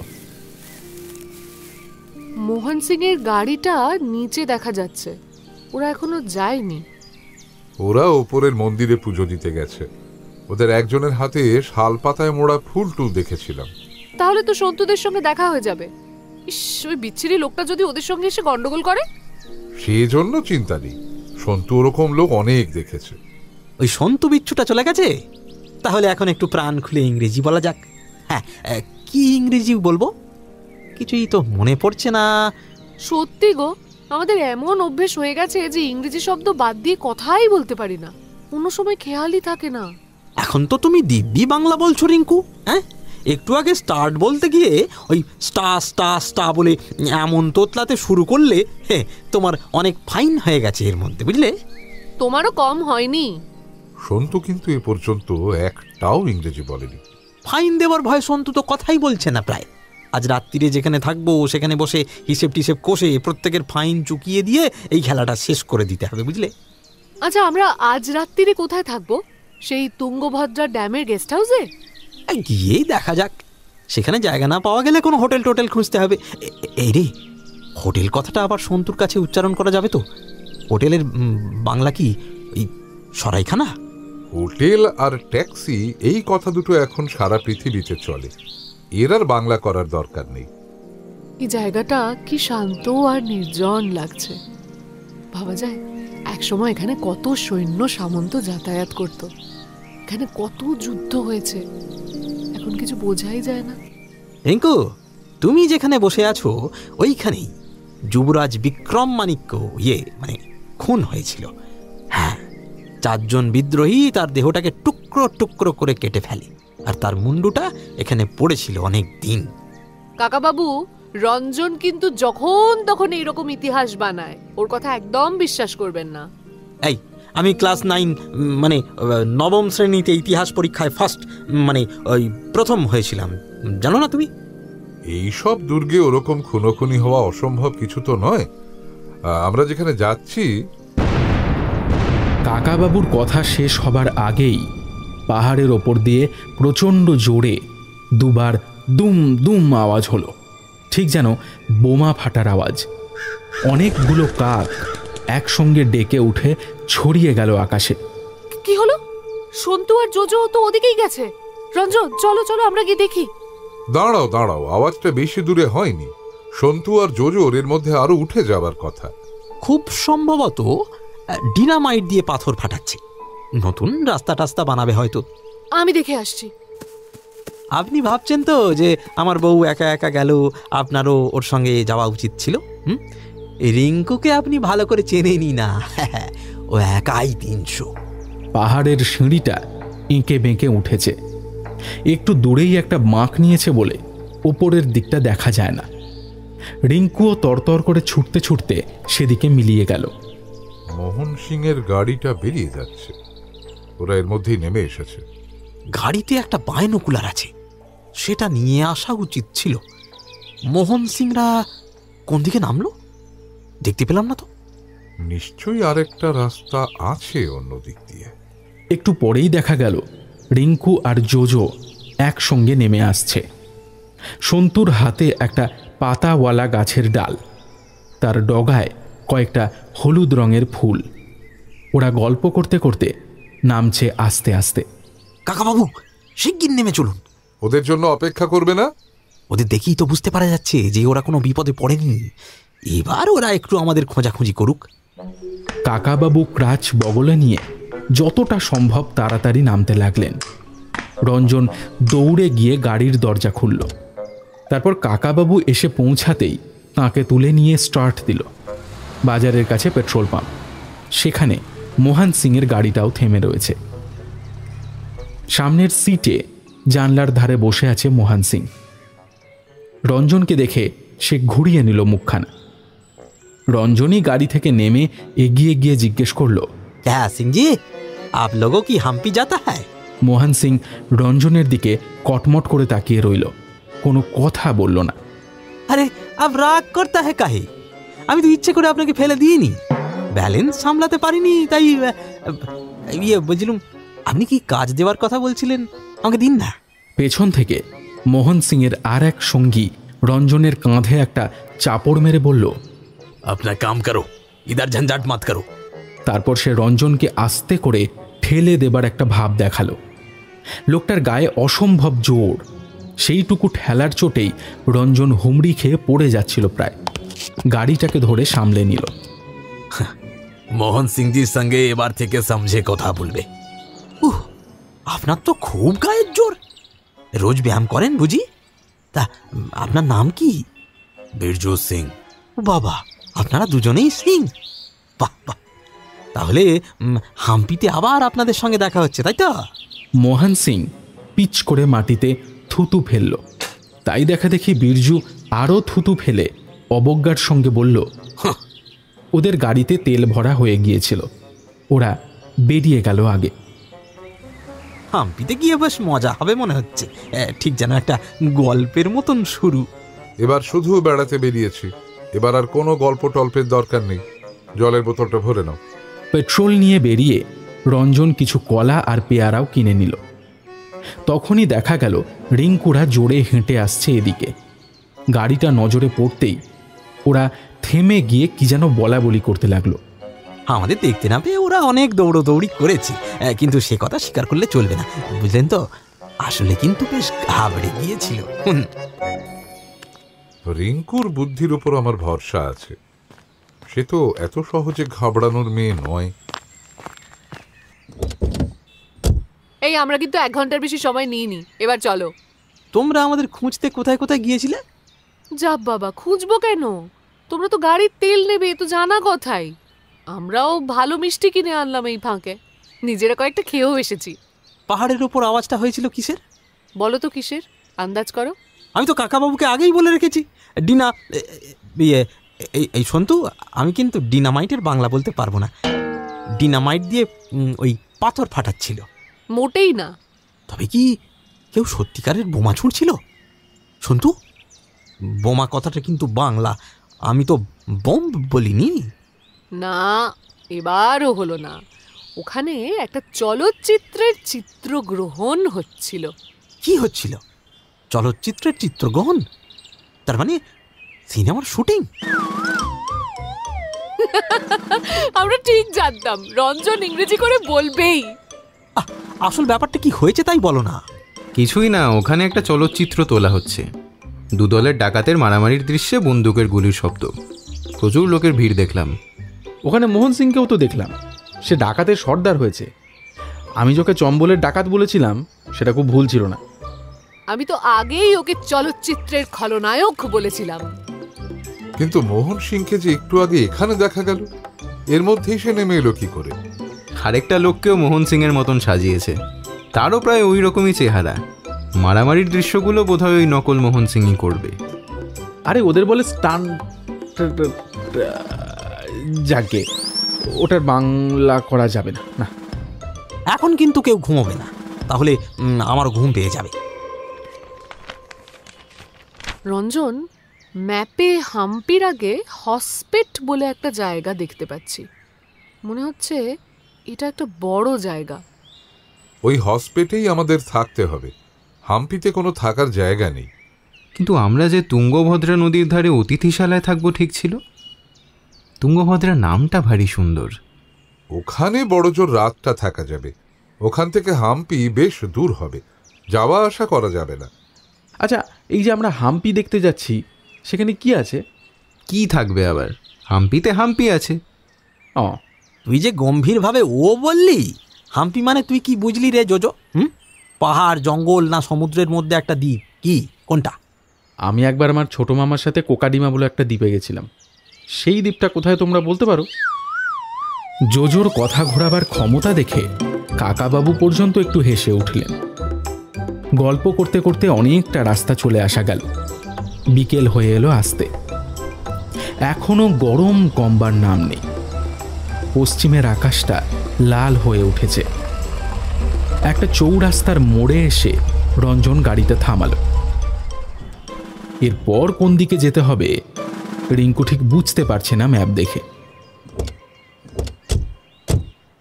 মোহন সিং এর গাড়িটা নিচে দেখা যাচ্ছে, ওরা এখনো যায়নি। ওরা ওপরের মন্দিরে পুজো দিতে গেছে। ওদের একজনের হাতে শাল পাতায় মোড়া ফুল টুল দেখেছিলাম। তাহলে তো সন্তুদের সঙ্গে দেখা হয়ে যাবে। ইস, ওই বিচ্ছিরি লোকটা যদি ওদের সঙ্গে এসে গন্ডগোল করে। সেজন্য চিন্তা নেই, সন্তু ওরকম লোক অনেক দেখেছে। ওই সন্তু বিচ্ছুটা চলে গেছে, তাহলে এখন একটু প্রাণ খুলে ইংরেজি বলা যাক। হ্যাঁ, কি ইংরেজি বলবো কিছুই তো মনে পড়ছে না। সত্যি গো, আমাদের এমন অভ্যেস হয়ে গেছে যে ইংরেজি শব্দ বাদ দিয়ে কথাই বলতে পারি না, কোনো সময় খেয়ালই থাকে না। এখন তো তুমি দিব্যি বাংলা বলছো রিঙ্কু। হ্যাঁ, একটু আগে স্টার্ট বলতে গিয়ে ওই স্টার স্টার স্টার বলে এমন তোতলাতে শুরু করলে, হ্যাঁ, তোমার অনেক ফাইন হয়ে গেছে এর মধ্যে, বুঝলে? তোমারও কম হয়নি। সন্তু কিন্তু এ পর্যন্ত একটাও ইংরেজি বলেনি। ফাইন দেওয়ার ভয় সন্তু তো কথাই বলছে না প্রায়। আজ রাত্রিরে যেখানে থাকবো সেখানে বসে হিসেব টিসেব কষে প্রত্যেকের ফাইন চুকিয়ে দিয়ে এই খেলাটা শেষ করে দিতে হবে, বুঝলে? আচ্ছা, আমরা আজ রাত্রিরে কোথায় থাকবো? সেই তুঙ্গভদ্রা ড্যামের গেস্ট হাউসে গিয়েই দেখা যাক। সেখানে জায়গা না পাওয়া গেলে কোনো হোটেল টোটেল খুঁজতে হবে। এই রে, হোটেল কথাটা আবার সন্তুর কাছে উচ্চারণ করা যাবে তো? হোটেলের বাংলা কি ওই সরাইখানা? হোটেল আর ট্যাক্সি এই কথা দুটো এখন সারা পৃথিবীতে চলে, এর আর বাংলা করার দরকার নেই। এই জায়গাটা কি শান্ত আর নির্জন লাগছে। ভাবা যায় একসময় এখানে কত সৈন্য সামন্ত যাতায়াত করত, এখানে কত যুদ্ধ হয়েছে, এখন কিছু বোঝাই যায় না। রিঙ্কু, তুমি যেখানে বসে আছো ওইখানেই যুবরাজ বিক্রম মাণিক্য খুন হয়েছিল। হ্যাঁ, 4 জন বিদ্রোহী তার দেহটাকে টুকরো টুকরো করে কেটে ফেলে, আর তার মুন্ডুটা এখানে পড়েছিল অনেক দিন। কাকাবাবু, রঞ্জন কিন্তু যখন তখন এইরকম ইতিহাস বানায়, ওর কথা একদম বিশ্বাস করবেন না। এই, আমি ক্লাস 9 9ম শ্রেণীতে ইতিহাস পরীক্ষায় ফার্স্ট ওই প্রথম হয়েছিলাম, জানো না তুমি? এইসব দুর্গে ওরকম খুনোখুনি হওয়া অসম্ভব কিছু তো নয়। আমরা যেখানে যাচ্ছি। কাকাবাবুর কথা শেষ হবার আগেই পাহাড়ের ওপর দিয়ে প্রচণ্ড জোরে দুবার দুম দুম আওয়াজ হলো, ঠিক যেন বোমা ফাটার আওয়াজ। অনেকগুলো কাক একসঙ্গে ডেকে উঠে ছড়িয়ে গেল আকাশে। কি হলো? সন্তু আর জোজো তো ওদিকেই গেছে। রঞ্জন, চলো চলো আমরা গিয়ে দেখি। দাঁড়াও দাঁড়াও, আওয়াজটা বেশি দূরে হয়নি। সন্তু আর জোজোর এর মধ্যে আরো উঠে যাবার কথা। খুব সম্ভবত ডিনামাইট দিয়ে পাথর ফাটাচ্ছে, নতুন রাস্তা টাস্তা বানাবে হয়তো। আমি দেখে আসছি। আপনি ভাবছেন তো যে আমার বউ একা একা গেল, আপনারও ওর সঙ্গে যাওয়া উচিত ছিল? রিঙ্কুকে আপনি ভালো করে চেনেনই না, ও একাই 300। পাহাড়ের সিঁড়িটা এঁকে বেঁকে উঠেছে, একটু দূরেই একটা বাঁক নিয়েছে বলে ওপরের দিকটা দেখা যায় না। রিঙ্কুও তরতর করে ছুটতে ছুটতে সেদিকে মিলিয়ে গেল। মোহন সিং এর গাড়িটা বেরিয়ে যাচ্ছে, ওরা এর মধ্যেই নেমে এসেছে। গাড়িতে একটা বাইনোকুলার আছে, সেটা নিয়ে আসা উচিত ছিল। মোহন সিংরা কোন দিকে নামলো দেখতে পেলাম না তো। নিশ্চয়ই আরেকটা রাস্তা আছে অন্য দিক দিয়ে। একটু পরেই দেখা গেল রিঙ্কু আর জোজো একসঙ্গে নেমে আসছে। সন্তুর হাতে একটা পাতাওয়ালা গাছের ডাল, তার ডগায় কয়েকটা হলুদ রঙের ফুল। ওরা গল্প করতে করতে নামছে আস্তে আস্তে। কাকাবাবু, শিগগির নেমে চলুন। ওদের জন্য অপেক্ষা করবে না? ওদের দেখেই তো বুঝতে পারা যাচ্ছে যে ওরা কোনো বিপদে পড়েনি। এবার ওরা একটু আমাদের খোঁজাখুঁজি করুক। কাকাবাবু ক্রাচ বগলে নিয়ে যতটা সম্ভব তাড়াতাড়ি নামতে লাগলেন। রঞ্জন দৌড়ে গিয়ে গাড়ির দরজা খুলল। তারপর কাকাবাবু এসে পৌঁছাতেই তাঁকে তুলে নিয়ে স্টার্ট দিল। বাজারের কাছে পেট্রোল পাম্প, সেখানে মোহন সিংয়ের গাড়িটাও থেমে রয়েছে। সামনের সিটে জানলার ধারে বসে আছে মোহন সিং। রঞ্জনকে দেখে সে ঘুরিয়ে নিল মুখখানা। রঞ্জনই গাড়ি থেকে নেমে এগিয়ে গিয়ে জিজ্ঞেস করল, क्या सिंह जी आप लोगों की हम्पी जाता है? মোহন সিং রঞ্জনের দিকে কটমট করে তাকিয়ে রইল, কোনো কথা বলল না। আরে আব রাগ করতে হয় কাহে? আমি তো ইচ্ছে করে আপনাকে ফেলে দিইনি, ব্যালেন্স সামলাতে পারিনি তাই ইয়ে বুঝলুম। আপনি কি কাজ দেওয়ার কথা বলছিলেন, আমাকে দিন না। পেছন থেকে মোহন সিংয়ের আর এক সঙ্গী রঞ্জনের কাঁধে একটা চাপড় মেরে বলল, আপনার কাম করো, ইদার ঝঞ্ঝাট মাত করো। তারপর সে রঞ্জনকে আস্তে করে ঠেলে দেবার একটা ভাব দেখালো। লোকটার গায়ে অসম্ভব জোর, সেইটুকু ঠেলার চোটেই রঞ্জন হুমড়ি খেয়ে পড়ে যাচ্ছিল প্রায়। গাড়িটাকে ধরে সামলে নিল। মোহন সিংজির সঙ্গে এবার থেকে সমঝে কথা বলবে। আপনার তো খুব গায়ের জোর, রোজ ব্যায়াম করেন বুঝি? তা আপনার নাম কি? বীরজু সিং। বাবা, আপনারা দুজনেই সিং, বাহ বাহ। তাহলে হাম্পিতে আবার আপনাদের সঙ্গে দেখা হচ্ছে, তাই তো? মোহন সিং পিচ করে মাটিতে থুতু ফেলল। তাই দেখা দেখি বীরজু আরও থুতু ফেলে অবজ্ঞার সঙ্গে বলল, ওদের গাড়িতে তেল ভরা হয়ে গিয়েছিল, ওরা বেরিয়ে গেল আগে। হাম্পিতে গিয়ে বেশ মজা হবে মনে হচ্ছে, ঠিক যেন একটা গল্পের মতন শুরু। এবার শুধু বেড়াতে বেরিয়েছি, এবার আর কোনো গল্প টল্পের দরকার নেই। জলের বোতলটা ভরে নাও। পেট্রোল নিয়ে বেরিয়ে রঞ্জন কিছু কলা আর পেয়ারাও কিনে নিল। তখনই দেখা গেল রিঙ্কুরা জোরে হেঁটে আসছে এদিকে। গাড়িটা নজরে পড়তেই ওরা থেমে গিয়ে কি যেন বলা বলি করতে লাগলো। আমাদের দেখতে না পেয়ে ওরা অনেক দৌড়দৌড়ি করেছে, কিন্তু সে কথা স্বীকার করলে চলবে না, বুঝলেন তো? আসলে কিন্তু বেশ ঘাবড়ে গিয়েছিল। রিঙ্কুর বুদ্ধির উপর আমার ভরসা আছে, সে তো এত সহজে ঘাবড়ানোর মেয়ে নয়। এই আমরা কিন্তু 1 ঘন্টার বেশি সময় নিইনি, এবার চলো। তোমরা আমাদের খুঁজতে কোথায় কোথায় গিয়েছিলে? যা বাবা, খুঁজবো কেন? তোমরা তো গাড়ির তেল নেবে, তো জানা কথাই। আমরাও ভালো মিষ্টি কিনে আনলাম এই ফাঁকে, নিজেরা কয়েকটা খেয়েও এসেছি। পাহাড়ের উপর আওয়াজটা হয়েছিল কিসের? বলো তো কিসের, আন্দাজ করো। আমি তো কাকাবাবুকে আগেই বলে রেখেছি, ডিনা ইয়ে এই সন্তু, আমি কিন্তু ডিনামাইটের বাংলা বলতে পারবো না। ডিনামাইট দিয়ে ওই পাথর ফাটাচ্ছিল। মোটেই না। তবে কি কেউ সত্যিকারের বোমা ছুঁড়ছিল? সন্তু, বোমা কথাটা কিন্তু বাংলা, আমি তো বোম্ব বলিনি। না, এবারও হলো না। ওখানে একটা চলচ্চিত্রের চিত্রগ্রহণ হচ্ছিল। কি হচ্ছিল? চলচ্চিত্রের চিত্রগ্রহণ? তার মানে সিনেমার শুটিং? আমরা ঠিক জানতাম রঞ্জন ইংরেজি করে বলবেই। আসল ব্যাপারটা কি হয়েছে তাই বলো না। কিছুই না, ওখানে একটা চলচ্চিত্র তোলা হচ্ছে। দুদলের ডাকাতের মারামারির দৃশ্যে বন্দুকের গুলির শব্দ, প্রচুর লোকের ভিড় দেখলাম। ওখানে মোহন সিংকেও তো দেখলাম, সে ডাকাতের সর্দার হয়েছে। আমি যাকে চম্বলের ডাকাত বলেছিলাম সেটা খুব ভুল ছিল না। আমি তো আগেই ওকে চলচ্চিত্রের খলনায়ক বলেছিলাম। কিন্তু মোহন সিংকে যে একটু আগে এখানে দেখা গেল, এর মধ্যেই সে নেমে এলো কি করে? আরেকটা লোককেও মোহন সিংয়ের মতন সাজিয়েছে, তারও প্রায় ওই রকমই চেহারা। মারামারির দৃশ্যগুলো বোধহয় ওই নকল মোহন সিংই করবে। আরে ওদের বলে স্টান্ট, যাকে ওটার বাংলা করা যাবে না। না, এখন কিন্তু কেউ ঘুমোবে না, তাহলে আমার ঘুম পেয়ে যাবে। রঞ্জন, ম্যাপে হাম্পির আগে হসপেট বলে একটা জায়গা দেখতে পাচ্ছি। মনে হচ্ছে এটা একটা বড় জায়গা। ওই হসপিটালেই আমাদের থাকতে হবে, হাম্পিতে কোনো থাকার জায়গা নেই। কিন্তু আমরা যে তুঙ্গভদ্রা নদীর ধারে অতিথিশালায় থাকবো ঠিক ছিল। তুঙ্গভদ্রা নামটা ভারী সুন্দর। ওখানে বড় জোর রাতটা থাকা যাবে, ওখান থেকে হাম্পি বেশ দূর হবে, যাওয়া আসা করা যাবে না। আচ্ছা, এই যে আমরা হাম্পি দেখতে যাচ্ছি, সেখানে কি আছে? কি থাকবে আবার, হাম্পিতে হাম্পি আছে। তুই যে গম্ভীরভাবে ও বললি, হাম্পি মানে তুই কি বুঝলি রে জোজো? পাহাড়, জঙ্গল, না সমুদ্রের মধ্যে একটা দ্বীপ, কি কোনটা? আমি একবার আমার ছোট মামার সাথে কোকাডিমা বলে একটা দ্বীপে গেছিলাম। সেই দ্বীপটা কোথায় তোমরা বলতে পারো? জোজোর কথা ঘোরাবার ক্ষমতা দেখে কাকাবাবু পর্যন্ত একটু হেসে উঠলেন। গল্প করতে করতে অনেকটা রাস্তা চলে আসা গেল। বিকেল হয়ে এলো আসতে। এখনো গরম কমবার নাম নেই। পশ্চিমের আকাশটা লাল হয়ে উঠেছে। একটা চৌরাস্তার মোড়ে এসে রঞ্জন গাড়িতে থামালো। এরপর কোন দিকে যেতে হবে রিঙ্কু ঠিক বুঝতে পারছে না ম্যাপ দেখে।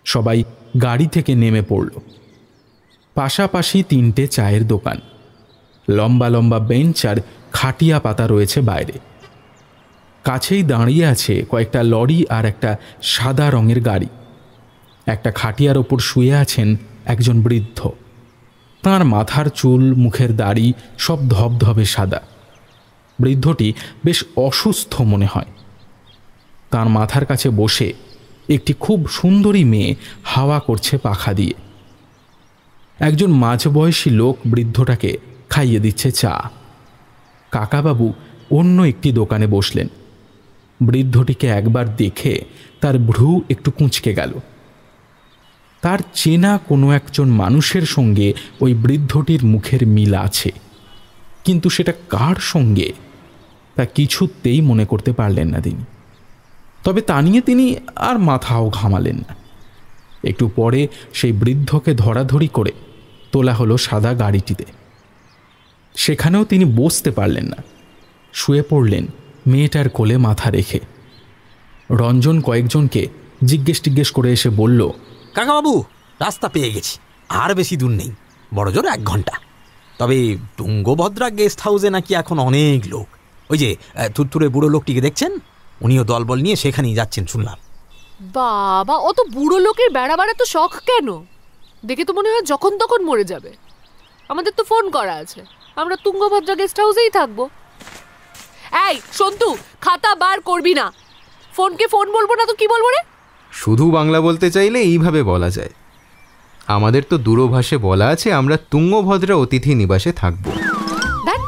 সবাই গাড়ি থেকে নেমে পড়ল। পাশাপাশি 3টে চায়ের দোকান, লম্বা লম্বা বেঞ্চ আর খাটিয়া পাতা রয়েছে বাইরে। কাছেই দাঁড়িয়ে আছে কয়েকটা লরি আর একটা সাদা রঙের গাড়ি। একটা খাটিয়ার ওপর শুয়ে আছেন একজন বৃদ্ধ। তাঁর মাথার চুল, মুখের দাড়ি সব ধবধবে সাদা। বৃদ্ধটি বেশ অসুস্থ মনে হয়। তার মাথার কাছে বসে একটি খুব সুন্দরী মেয়ে হাওয়া করছে পাখা দিয়ে। একজন মাঝবয়সী লোক বৃদ্ধটাকে খাইয়ে দিচ্ছে চা। কাকাবাবু অন্য একটি দোকানে বসলেন। বৃদ্ধটিকে একবার দেখে তার ভ্রু একটু কুঁচকে গেল। তার চেনা কোনো একজন মানুষের সঙ্গে ওই বৃদ্ধটির মুখের মিল আছে, কিন্তু সেটা কার সঙ্গে তা কিছুতেই মনে করতে পারলেন না তিনি। তবে তা নিয়ে তিনি আর মাথাও ঘামালেন না। একটু পরে সেই বৃদ্ধকে ধরাধরি করে তোলা হলো সাদা গাড়িটিতে। সেখানেও তিনি বসতে পারলেন না, শুয়ে পড়লেন মেয়েটার কোলে মাথা রেখে। রঞ্জন কয়েকজনকে জিজ্ঞেস করে এসে বলল, কাকাবাবু, রাস্তা পেয়ে গেছি, আর বেশি দূর নেই, বড় জোর 1 ঘন্টা। তবে তুঙ্গভদ্রা গেস্ট হাউসে নাকি এখন অনেক লোক। ওই যে থুরথুরে বুড়ো লোকটিকে দেখছেন, উনিও দলবল নিয়ে সেখানেই যাচ্ছেন শুনলাম। বাবা, অত বুড়ো লোকের বেড়া বেড়া তো শখ কেন? দেখে তো মনে হয় যখন তখন মরে যাবে। আমাদের তো ফোন করা আছে, আমরা তুঙ্গভদ্রা গেস্ট হাউসেই থাকবো। এই সন্তু, খাতা বার করবি না। ফোনকে ফোন বলবো না তো কি বলবো রে? শুধু বাংলা বলতে চাইলে এইভাবে বলা যায়। আমাদের তো দূরভাষে বলা আছে আমরা তুঙ্গভদ্রা অতিথি নিবাসে থাকবো। দেখ,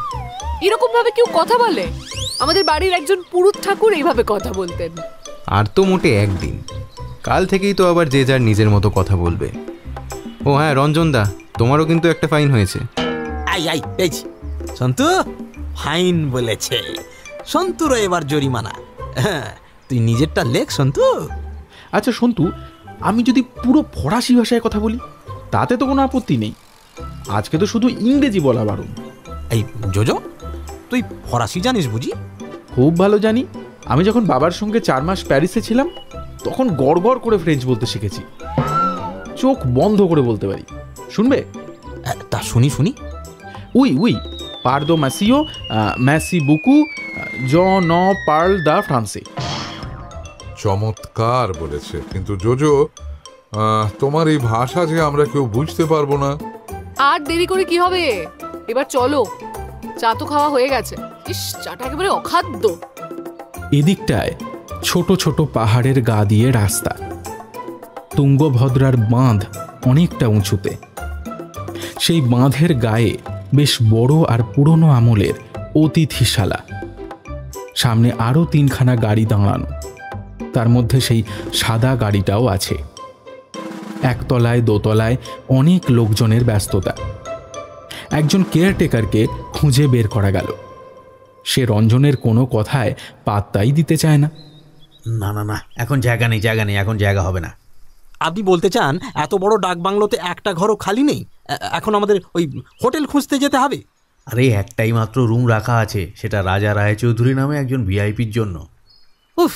এরকম ভাবে কেউ কথা বলে? আমাদের বাড়ির একজন পুরুত ঠাকুর এইভাবে কথা বলতেন। আর তো মোটে একদিন, কাল থেকেই তো আবার যে যার নিজের মতো কথা বলবে। ও হ্যাঁ রঞ্জন দা, তোমারও কিন্তু একটা ফাইন হয়েছে। সন্তু ফাইন বলেছে, সন্তুরও এবার জরিমানা। তুই নিজেরটা লেখ সন্তু। আচ্ছা সন্তু, আমি যদি পুরো ফরাসি ভাষায় কথা বলি তাতে তো কোনো আপত্তি নেই। আজকে তো শুধু ইংরেজি বলা বারণ। এই জোজো, তুই ফরাসি জানিস বুঝি? খুব ভালো জানি। আমি যখন বাবার সঙ্গে 4 মাস প্যারিসে ছিলাম তখন গড়গড় করে ফ্রেঞ্চ বলতে শিখেছি। চোখ বন্ধ করে বলতে পারি। শুনবে? তা শুনি। উই পার্দো ম্যাসিও, ম্যাসি বুকু, জ ন পার্ল দা ফ্রান্সে। চমৎকার বলেছে, কিন্তু জোজো তোমার এই ভাষা যে আমরা কেউ বুঝতে পারবো না। আর দেরি করে কি হবে, এবার চলো। চা তো খাওয়া হয়ে গেছে। ইস, চাটা একেবারে অখাদ্য। এদিকটায় ছোট ছোট পাহাড়ের গা দিয়ে রাস্তা। তুঙ্গভদ্রার বাঁধ অনেকটা উঁচুতে। সেই বাঁধের গায়ে বেশ বড় আর পুরনো আমলের অতিথিশালা। সামনে আরও 3খানা গাড়ি দাঁড়ানো, তার মধ্যে সেই সাদা গাড়িটাও আছে। একতলায় দোতলায় অনেক লোকজনের ব্যস্ততা। একজন কেয়ারটেকারকে খুঁজে বের করা গেল। সে রঞ্জনের কোনো কথায় পাত্তাই দিতে চায় না। না, এখন জায়গা নেই, এখন জায়গা হবে না। আপনি বলতে চান এত বড় ডাক বাংলোতে একটা ঘরও খালি নেই? এখন আমাদের ওই হোটেল খুঁজতে যেতে হবে? আরে একটাই মাত্র রুম রাখা আছে, সেটা রাজা রায়চৌধুরী নামে একজন ভিআইপির জন্য। উফ,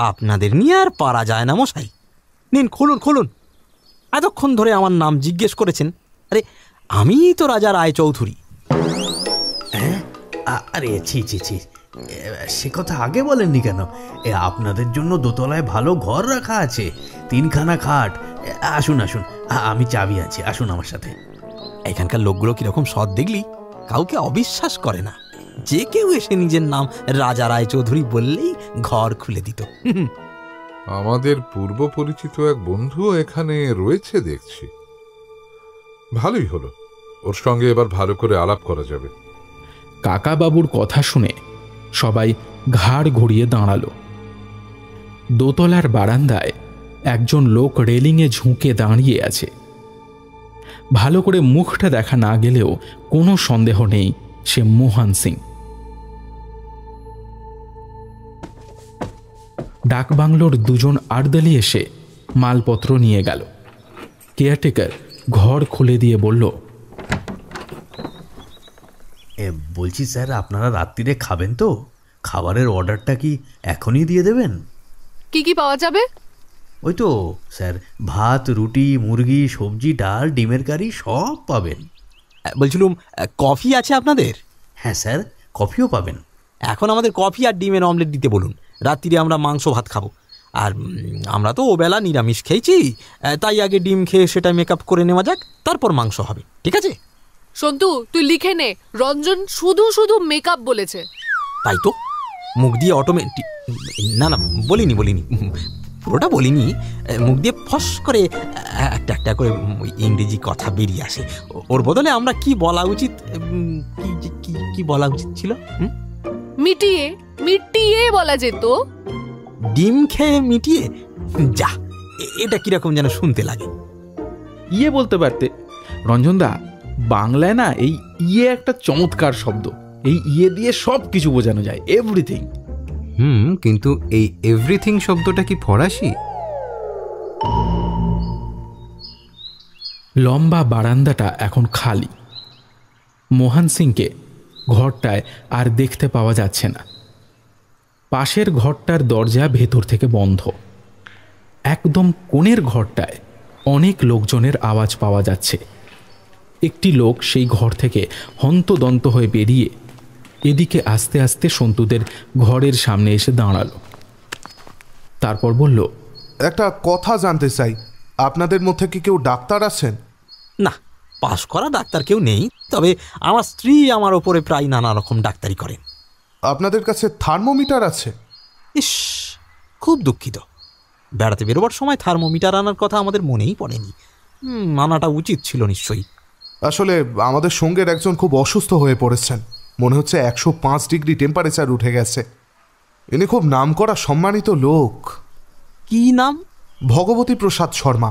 আপনাদের নিয়ে আর পারা যায় না মশাই। নিন, খুলুন। এতক্ষণ ধরে আমার নাম জিজ্ঞেস করেছেন। আরে আমিই তো রাজা রায়চৌধুরী। আরে ছি, সে কথা আগে বলেননি কেন? আপনাদের জন্য দোতলায় ভালো ঘর রাখা আছে, 3খানা খাট। আসুন, আমি চাবি আছি, আসুন আমার সাথে। এখানকার লোকগুলো কিরকম সৎ দেখলি, কাউকে অবিশ্বাস করে না। যে কেউ এসে নিজের নাম রাজা রায়চৌধুরী বললেই ঘর খুলে দিত। আমাদের পূর্ব পরিচিত এক বন্ধুও এখানে রয়েছে দেখছি। ভালোই হলো, ওর সঙ্গে এবার ভালো করে আলাপ করা যাবে। কাকাবাবুর কথা শুনে সবাই ঘাড় ঘুরিয়ে দাঁড়ালো। দোতলার বারান্দায় একজন লোক রেলিংয়ে ঝুঁকে দাঁড়িয়ে আছে। ভালো করে মুখটা দেখা না গেলেও কোনো সন্দেহ নেই সে মোহন সিং। ডাকবাংলোর দুজন আর্দালি এসে মালপত্র নিয়ে গেল। কেয়ারটেকার ঘর খুলে দিয়ে বলল, বলছি স্যার, আপনারা রাত্রিরে খাবেন তো? খাবারের অর্ডারটা কি এখনই দিয়ে দেবেন? কি কি পাওয়া যাবে? ওই তো স্যার, ভাত, রুটি, মুরগি, সবজি, ডাল, ডিমের কারি সব পাবেন। বলছিলাম, কফি আছে আপনাদের? হ্যাঁ স্যার, কফিও পাবেন। এখন আমাদের কফি আর ডিমের অমলেট দিতে বলুন। রাত্রিরে আমরা মাংস ভাত খাবো, আর আমরা তো ওবেলা নিরামিষ খেয়েছি, তাই আগে ডিম খেয়ে সেটা মেকআপ করে নেওয়া যাক, তারপর মাংস হবে। ঠিক আছে সন্তু, তুই লিখে নে। রঞ্জন শুধু শুধু মেকআপ বলেছে। তাই তো, মুখ দিয়ে অটোমেটিক, না না বলিনি পুরোটা বলিনি, মুখ দিয়ে ফস করে একটা একটা করে ইংরেজি কথা বেরিয়ে আসে। ওর বদলে আমরা কি বলা উচিত, কি বলা উচিত ছিল? মিটিয়ে মিটিয়ে বলা যেত। ডিম খেয়ে মিটিয়ে? যা, এটা কিরকম যেন শুনতে লাগে। ইয়ে বলতে পারতে রঞ্জনদা। বাংলায় না এই ইয়ে একটা চমৎকার শব্দ। এই ইয়ে দিয়ে সব কিছু বোঝানো যায়, এভরিথিং। কিন্তু এই এভরিথিং শব্দটা কি ফরাসি? লম্বা বারান্দাটা এখন খালি। মোহন সিংকে ঘরটায় আর দেখতে পাওয়া যাচ্ছে না। পাশের ঘরটার দরজা ভেতর থেকে বন্ধ। একদম কোণের ঘরটায় অনেক লোকজনের আওয়াজ পাওয়া যাচ্ছে। একটি লোক সেই ঘর থেকে হন্তদন্ত হয়ে বেরিয়ে এদিকে আস্তে আস্তে সন্তুদের ঘরের সামনে এসে দাঁড়ালো। তারপর বলল, একটা কথা জানতে চাই, আপনাদের মধ্যে কি কেউ ডাক্তার আছেন? না, পাশ করা ডাক্তার কেউ নেই, তবে আমার স্ত্রী আমার ওপরে প্রায় নানা রকম ডাক্তারি করেন। আপনাদের কাছে থার্মোমিটার আছে? ইস, খুব দুঃখিত। বেড়াতে বেরোবার সময় থার্মোমিটার আনার কথা আমাদের মনেই পড়েনি। আনাটা উচিত ছিল নিশ্চয়ই। আসলে আমাদের সঙ্গের একজন খুব অসুস্থ হয়ে পড়েছেন, মনে হচ্ছে 105 ডিগ্রি টেম্পারেচার উঠে গেছে। ইনি খুব নামকরা সম্মানিত লোক। কি নাম? ভগবতী প্রসাদ শর্মা।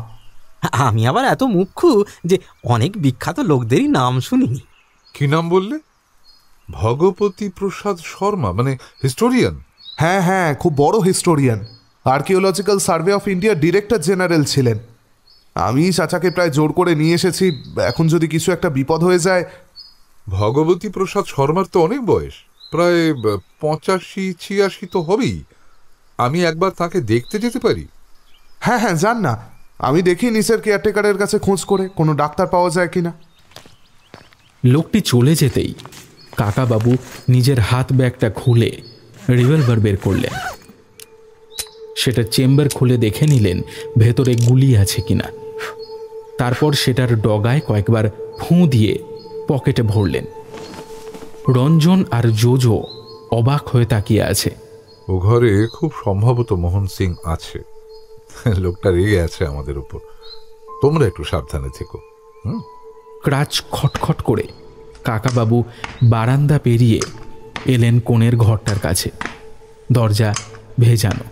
আমি আবার এত মুখ্যু যে অনেক বিখ্যাত লোকদেরই নাম শুনিনি। কি নাম বললে? ভগবতী প্রসাদ শর্মা, মানে হিস্টোরিয়ান? হ্যাঁ, খুব বড় হিস্টোরিয়ান। আর্কিওলজিক্যাল সার্ভে অফ ইন্ডিয়ার ডিরেক্টর জেনারেল ছিলেন। আমি চাচাকে প্রায় জোর করে নিয়ে এসেছি, এখন যদি কিছু একটা বিপদ হয়ে যায়। ভগবতী প্রসাদ শর্মার তো অনেক বয়স, প্রায় 85-86 তো হবেই। আমি একবার তাকে দেখতে যেতে পারি? হ্যাঁ, যান না, আমি দেখি নিচের কেয়ারটেকারের কাছে খোঁজ করে কোনো ডাক্তার পাওয়া যায় কিনা। লোকটি চলে যেতেই কাকাবাবু নিজের হাত ব্যাগটা খুলে রিভলভার বের করলেন। সেটা চেম্বার খুলে দেখে নিলেন ভেতরে গুলি আছে কিনা। তারপর সেটার ডগায় কয়েকবার ফুঁ দিয়ে পকেটে ভরলেন। রঞ্জন আর জোজো অবাক হয়ে তাকিয়ে আছে। ও ঘরে খুব সম্ভবত মোহন সিং আছে। লোকটা রেগে আছে আমাদের উপর। তোমরা একটু সাবধানে থেকো। ক্রাচ খটখট করে কাকাবাবু বারান্দা পেরিয়ে এলেন কোণের ঘরটার কাছে। দরজা ভেজানো।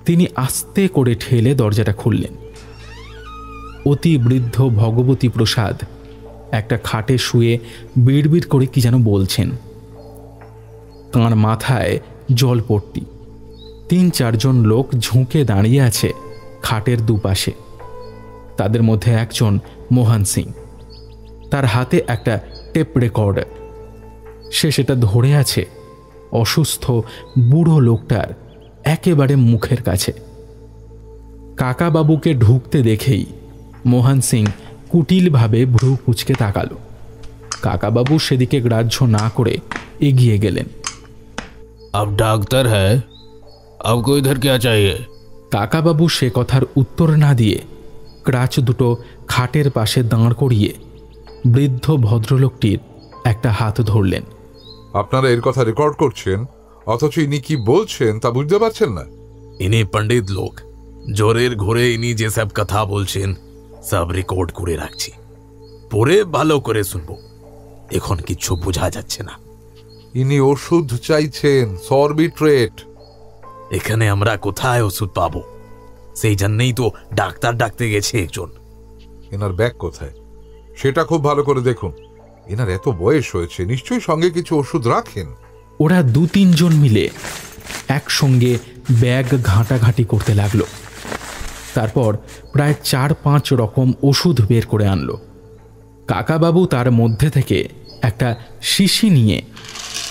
তিনি আস্তে করে ঠেলে দরজাটা খুললেন। অতি বৃদ্ধ ভগবতী প্রসাদ একটা খাটে শুয়ে বিড়বিড় করে কি যেন বলছেন। তাঁর মাথায় জলপট্টি। 3-4 জন লোক ঝুঁকে দাঁড়িয়ে আছে খাটের দুপাশে। তাদের মধ্যে একজন মোহন সিং। তার হাতে একটা টেপ রেকর্ডার। সে সেটা ধরে আছে অসুস্থ বুড়ো লোকটার একেবারে মুখের কাছে। কাকাবাবুকে ঢুকতে দেখেই মোহন সিং কুটিলভাবে ভ্রু কুঁচকে তাকালো। কাকাবাবু সেদিকে গ্রাহ্য না করে এগিয়ে গেলেন। अब डॉक्टर है, आपको इधर क्या चाहिए? কাকাবাবু সে কথার উত্তর না দিয়ে ক্রাচ দুটো খাটের পাশে দাঁড় করিয়ে বৃদ্ধ ভদ্রলোকটির একটা হাত ধরলেন। আপনারা এর কথা রেকর্ড করছেন, অথচ ইনি কি বলছেন তা বুঝতে পারছেন না? ইনি পণ্ডিত লোক, জোরের ঘোরে ইনি যেসব কথা বলছেন সব রেকর্ড করে রাখছি, পরে ভালো করে শুনবো। এখন কিচ্ছু বোঝা যাচ্ছে না। ইনি ওষুধ চাইছেন, সরবিট্রেট। এখানে আমরা কোথায় ওষুধ পাবো? সেই জন্যই তো ডাক্তার ডাকতে গেছে একজন। এনার ব্যাগ কোথায় সেটা খুব ভালো করে দেখুন। এনার এত বয়স হয়েছে, নিশ্চয়ই সঙ্গে কিছু ওষুধ রাখেন। ওরা 2-3 জন মিলে একসঙ্গে ব্যাগ ঘাঁটাঘাঁটি করতে লাগলো। তারপর প্রায় 4-5 রকম ওষুধ বের করে আনলো। কাকাবাবু তার মধ্যে থেকে একটা শিশি নিয়ে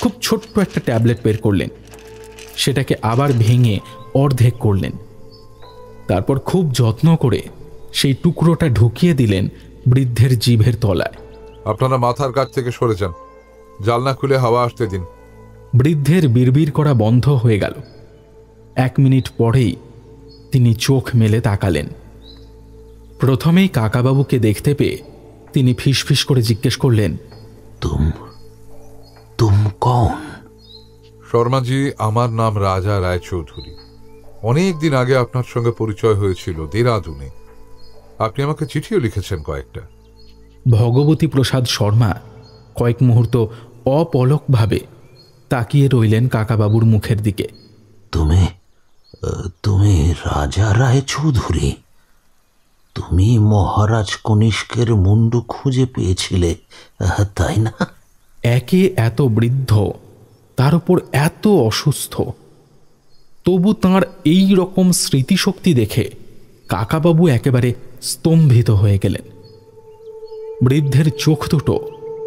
খুব ছোট্ট একটা ট্যাবলেট বের করলেন, সেটাকে আবার ভেঙে অর্ধেক করলেন। তারপর খুব যত্ন করে সেই টুকরোটা ঢুকিয়ে দিলেন বৃদ্ধের জিভের তলায়। আপনারা মাথার কাছ থেকে সরে যান, জানলা খুলে হাওয়া আসতে দিন। বৃদ্ধের বিড়বিড় করা বন্ধ হয়ে গেল। 1 মিনিট পরেই তিনি চোখ মেলে তাকালেন। প্রথমেই কাকাবাবুকে দেখতে পেয়ে তিনি ফিসফিস করে জিজ্ঞেস করলেন, তুম কৌন? শর্মাজি, আমার নাম রাজা রায়চৌধুরী। অনেক দিন আগে আপনার সঙ্গে পরিচয় হয়েছিল দেরাদুনে। আপনি আমাকে চিঠিও লিখেছেন কয়েকটা। ভগবতী প্রসাদ শর্মা কয়েক মুহূর্ত অপলকভাবে তাকিয়ে রইলেন কাকাবাবুর মুখের দিকে। তুমি রাজা রায়চৌধুরী? তুমি মহারাজ কনিষ্কের মুন্ডু খুঁজে পেয়েছিলে, তাই না? একে এত বৃদ্ধ, তার উপর এত অসুস্থ, তবু তাঁর এই রকম স্মৃতিশক্তি দেখে কাকাবাবু একেবারে স্তম্ভিত হয়ে গেলেন। বৃদ্ধের চোখ দুটো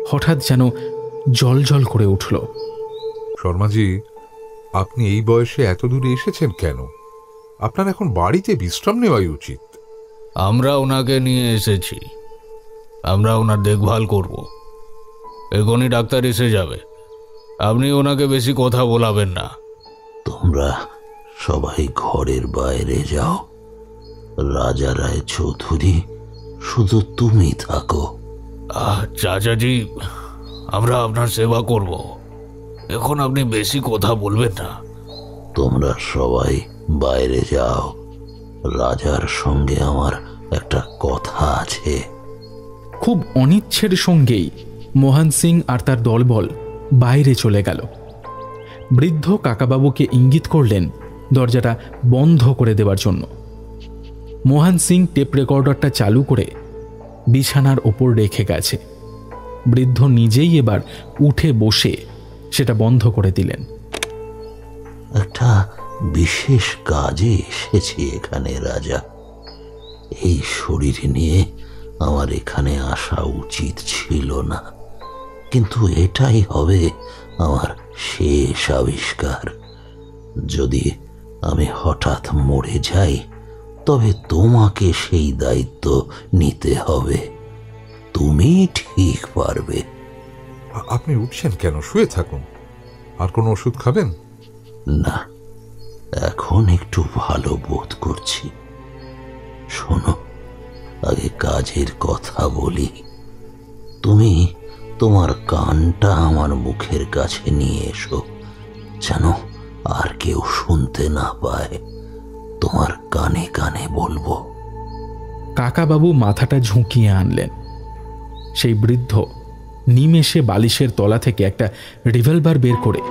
হঠাৎ যেন জলজল করে উঠল। শর্মাজি, আপনি এই বয়সে এত দূরে এসেছেন কেন? আপনার এখন বাড়িতে বিশ্রাম নেওয়াই উচিত। আমরা ওনাকে নিয়ে এসেছি, আমরা ওনার দেখভাল করব। এখনই ডাক্তার এসে যাবে, আপনি ওনাকে বেশি কথা বলাবেন না। তোমরা সবাই ঘরের বাইরে যাও। রাজা রায়চৌধুরী, শুধু তুমি থাকো। চাচাজি, আমরা আপনার সেবা করব, এখন আপনি বেশি কথা বলবেন না। তোমরা সবাই বাইরে যাও, রাজার সঙ্গে আমার একটা কথা আছে। খুব অনিচ্ছের সঙ্গেই মোহন সিং আর তার দলবল বাইরে চলে গেল। বৃদ্ধ কাকাবাবুকে ইঙ্গিত করলেন দরজাটা বন্ধ করে দেওয়ার জন্য। মোহন সিং টেপ রেকর্ডারটা চালু করে বিছানার ওপর রেখে গেছে। বৃদ্ধ নিজেই এবার উঠে বসে সেটা বন্ধ করে দিলেন। একটা বিশেষ কাজে এসেছি এখানে রাজা। এই শরীর নিয়ে আমার এখানে আসা উচিত ছিল না, কিন্তু এটাই হবে আমার শেষ আবিষ্কার। যদি আমি হঠাৎ মরে যাই, তবে তোমাকে সেই দায়িত্ব নিতে হবে। তুমি ঠিক পারবে। আপনি উঠছেন কেন? শুয়ে থাকুন। আর কোনো ওষুধ খাবেন? না, এখন একটু ভালো বোধ করছি। শোনো, আগে কাজের কথা বলি। তুমি তোমার কানটা আমার মুখের কাছে নিয়ে এসো, যেন আর কেউ শুনতে না পায়। তোমার কানে কানে বলবো। কাকাবাবু মাথাটা ঝুঁকিয়ে আনলেন। সেই বৃদ্ধ নিমেষে বালিশের তলা থেকে একটা রিভলভার বের করে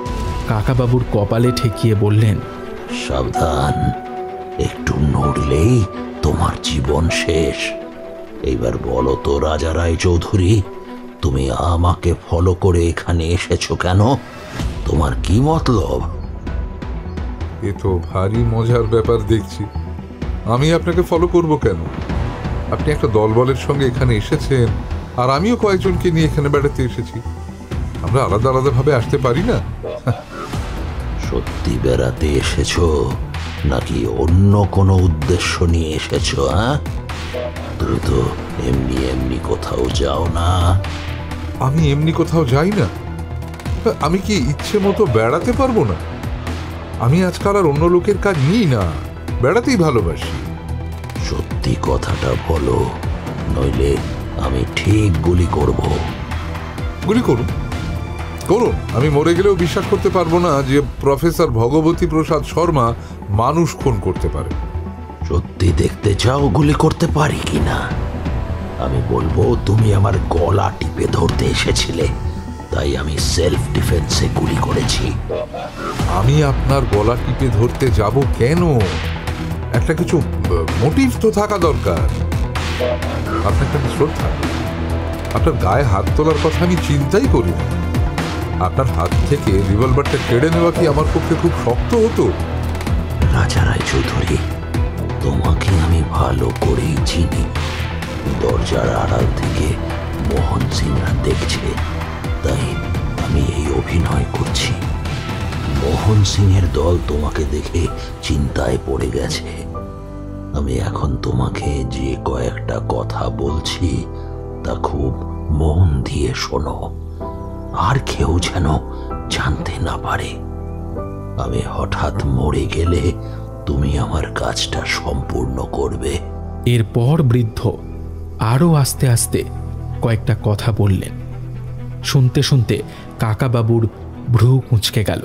কাকাবাবুর কপালে ঠেকিয়ে বললেন, সাবধান, একটু নড়লেই তোমার জীবন শেষ। এইবার বলো তো রাজা রায়চৌধুরী, তুমি আমাকে ফলো করে এখানে এসেছো কেন? তোমার কি মতলব? এ তো ভারী মজার ব্যাপার দেখছি। আমি আপনাকে ফলো করব কেন? আপনি একটা দলবলের সঙ্গে এখানে এসেছেন, আর আমিও কয়েকজনকে নিয়ে এখানে বেড়াতে এসেছি। আমরা আলাদা আলাদা ভাবে আসতে পারি না? সত্যি বেড়াতে এসেছো নাকি অন্য কোনো উদ্দেশ্য নিয়ে এসেছো? তুমি তো এমনি এমনি কোথাও যাও না। আমি এমনি কোথাও যাই না। আমি কি ইচ্ছে মতো বেড়াতে পারবো না? আমি আজকাল আর অন্য লোকের কাজ নিই না, বেড়াতেই ভালোবাসি। সত্যি কথাটা বলো, নইলে আমি ঠিক গুলি করব। গুলি করুন, করুন, আমি মরে গেলেও বিশ্বাস করতে পারবো না যে প্রফেসর ভগবতী প্রসাদ শর্মা মানুষ খুন করতে পারে। সত্যি দেখতে চাও গুলি করতে পারি কিনা? আমি বলবো তুমি আমার গলা টিপে ধরতে এসেছিলে, তাই আমি সেলফ ডিফেন্সে গুলি করেছি। আমি আপনার গলা টিপে ধরতে যাব কেন? একটা কিছু মোটিভ তো থাকা দরকার। আপনার কাছে শ্রদ্ধা, আপনার গায়ে হাত তোলার কথা আমি চিন্তাই করি না। আপনার হাত থেকে রিভলভারটা কেড়ে নেওয়া কি আমার পক্ষে খুব শক্ত হতো? রাজা রায় চৌধুরী, তোমাকে আমি ভালো করেই চিনি। দরজার আড়াল থেকে মোহন সিংরা দেখছে, তাই আমি এই অভিনয় করছি। মোহন সিংয়ের দল তোমাকে দেখে চিন্তায় পড়ে গেছে। আমি এখন তোমাকে যে কয়েকটা কথা বলছি তা খুব মন দিয়ে শোনো, আর কেউ যেন জানতে না পারে। আমি হঠাৎ মরে গেলে তুমি আমার কাজটা সম্পূর্ণ করবে। এরপর বৃদ্ধ আরও আস্তে আস্তে কয়েকটা কথা বললেন। শুনতে শুনতে কাকাবাবুর ভ্রু কুঁচকে গেল।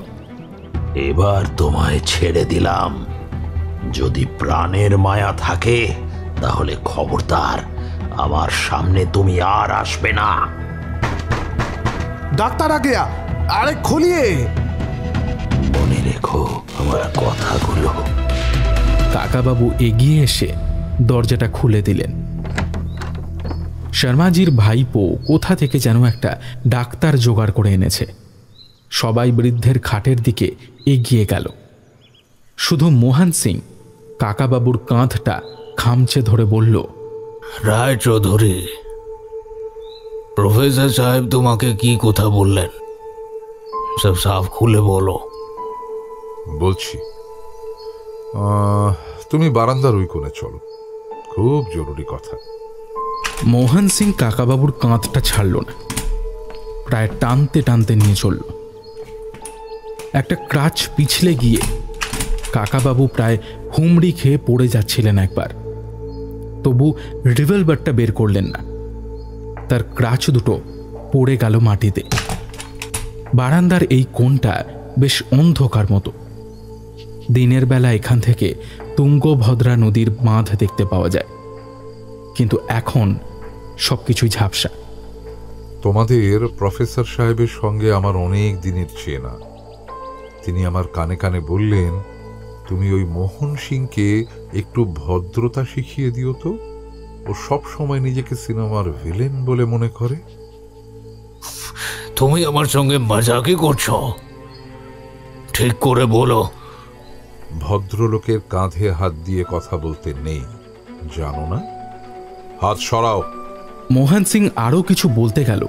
এবার তোমায় ছেড়ে দিলাম। যদি প্রাণের মায়া থাকে তাহলে খবরদার আমার সামনে তুমি আর আসবে না। ডাক্তার আ গেয়া, আরে খুলিয়ে। মনে রেখো আমার কথাগুলো। কাকাবাবু এগিয়ে এসে দরজাটা খুলে দিলেন। শর্মাজির ভাইপো কোথা থেকে যেন একটা ডাক্তার জোগাড় করে এনেছে। সবাই বৃদ্ধের খাটের দিকে এগিয়ে গেল। শুধু মোহন সিং কাকাবাবুর কাঁধটা খামচে ধরে বলল, রায় চৌধুরী, প্রফেসর সাহেব তোমাকে কি কথা বললেন? সব সাফ খুলে বলো। বলছি, তুমি বারান্দার ওই কোণে চলো, খুব জরুরি কথা। মোহন সিং কাকাবাবুর কাঁধটা ছাড়ল না, প্রায় টানতে টানতে নিয়ে চলল। একটা ক্রাচ পিছলে গিয়ে কাকাবাবু প্রায় হুমড়ি খেয়ে পড়ে যাচ্ছিলেন একবার, তবু রিভলভারটা বের করলেন না। তার ক্রাচ দুটো পড়ে গেল মাটিতে। বারান্দার এই কোণটা বেশ অন্ধকার মতো। দিনের বেলা এখান থেকে তুঙ্গভদ্রা নদীর বাঁধ দেখতে পাওয়া যায়, কিন্তু এখন সবকিছুই ঝাপসা। তোমাদের প্রফেসর সাহেবের সঙ্গে আমার অনেক দিনের চেনা। তিনি আমার কানে কানে বললেন, তুমি ওই মোহন সিংকে একটু ভদ্রতা শিখিয়ে দিও তো, ও সব সময় নিজেকে সিনেমার ভিলেন বলে মনে করে। তুমি আমার সঙ্গে মজাকি করছো? ঠিক করে বলো। ভদ্রলোকের কাঁধে হাত দিয়ে কথা বলতে নেই, জানো না? হাত সরাও। মোহন সিং আরও কিছু বলতে গেল,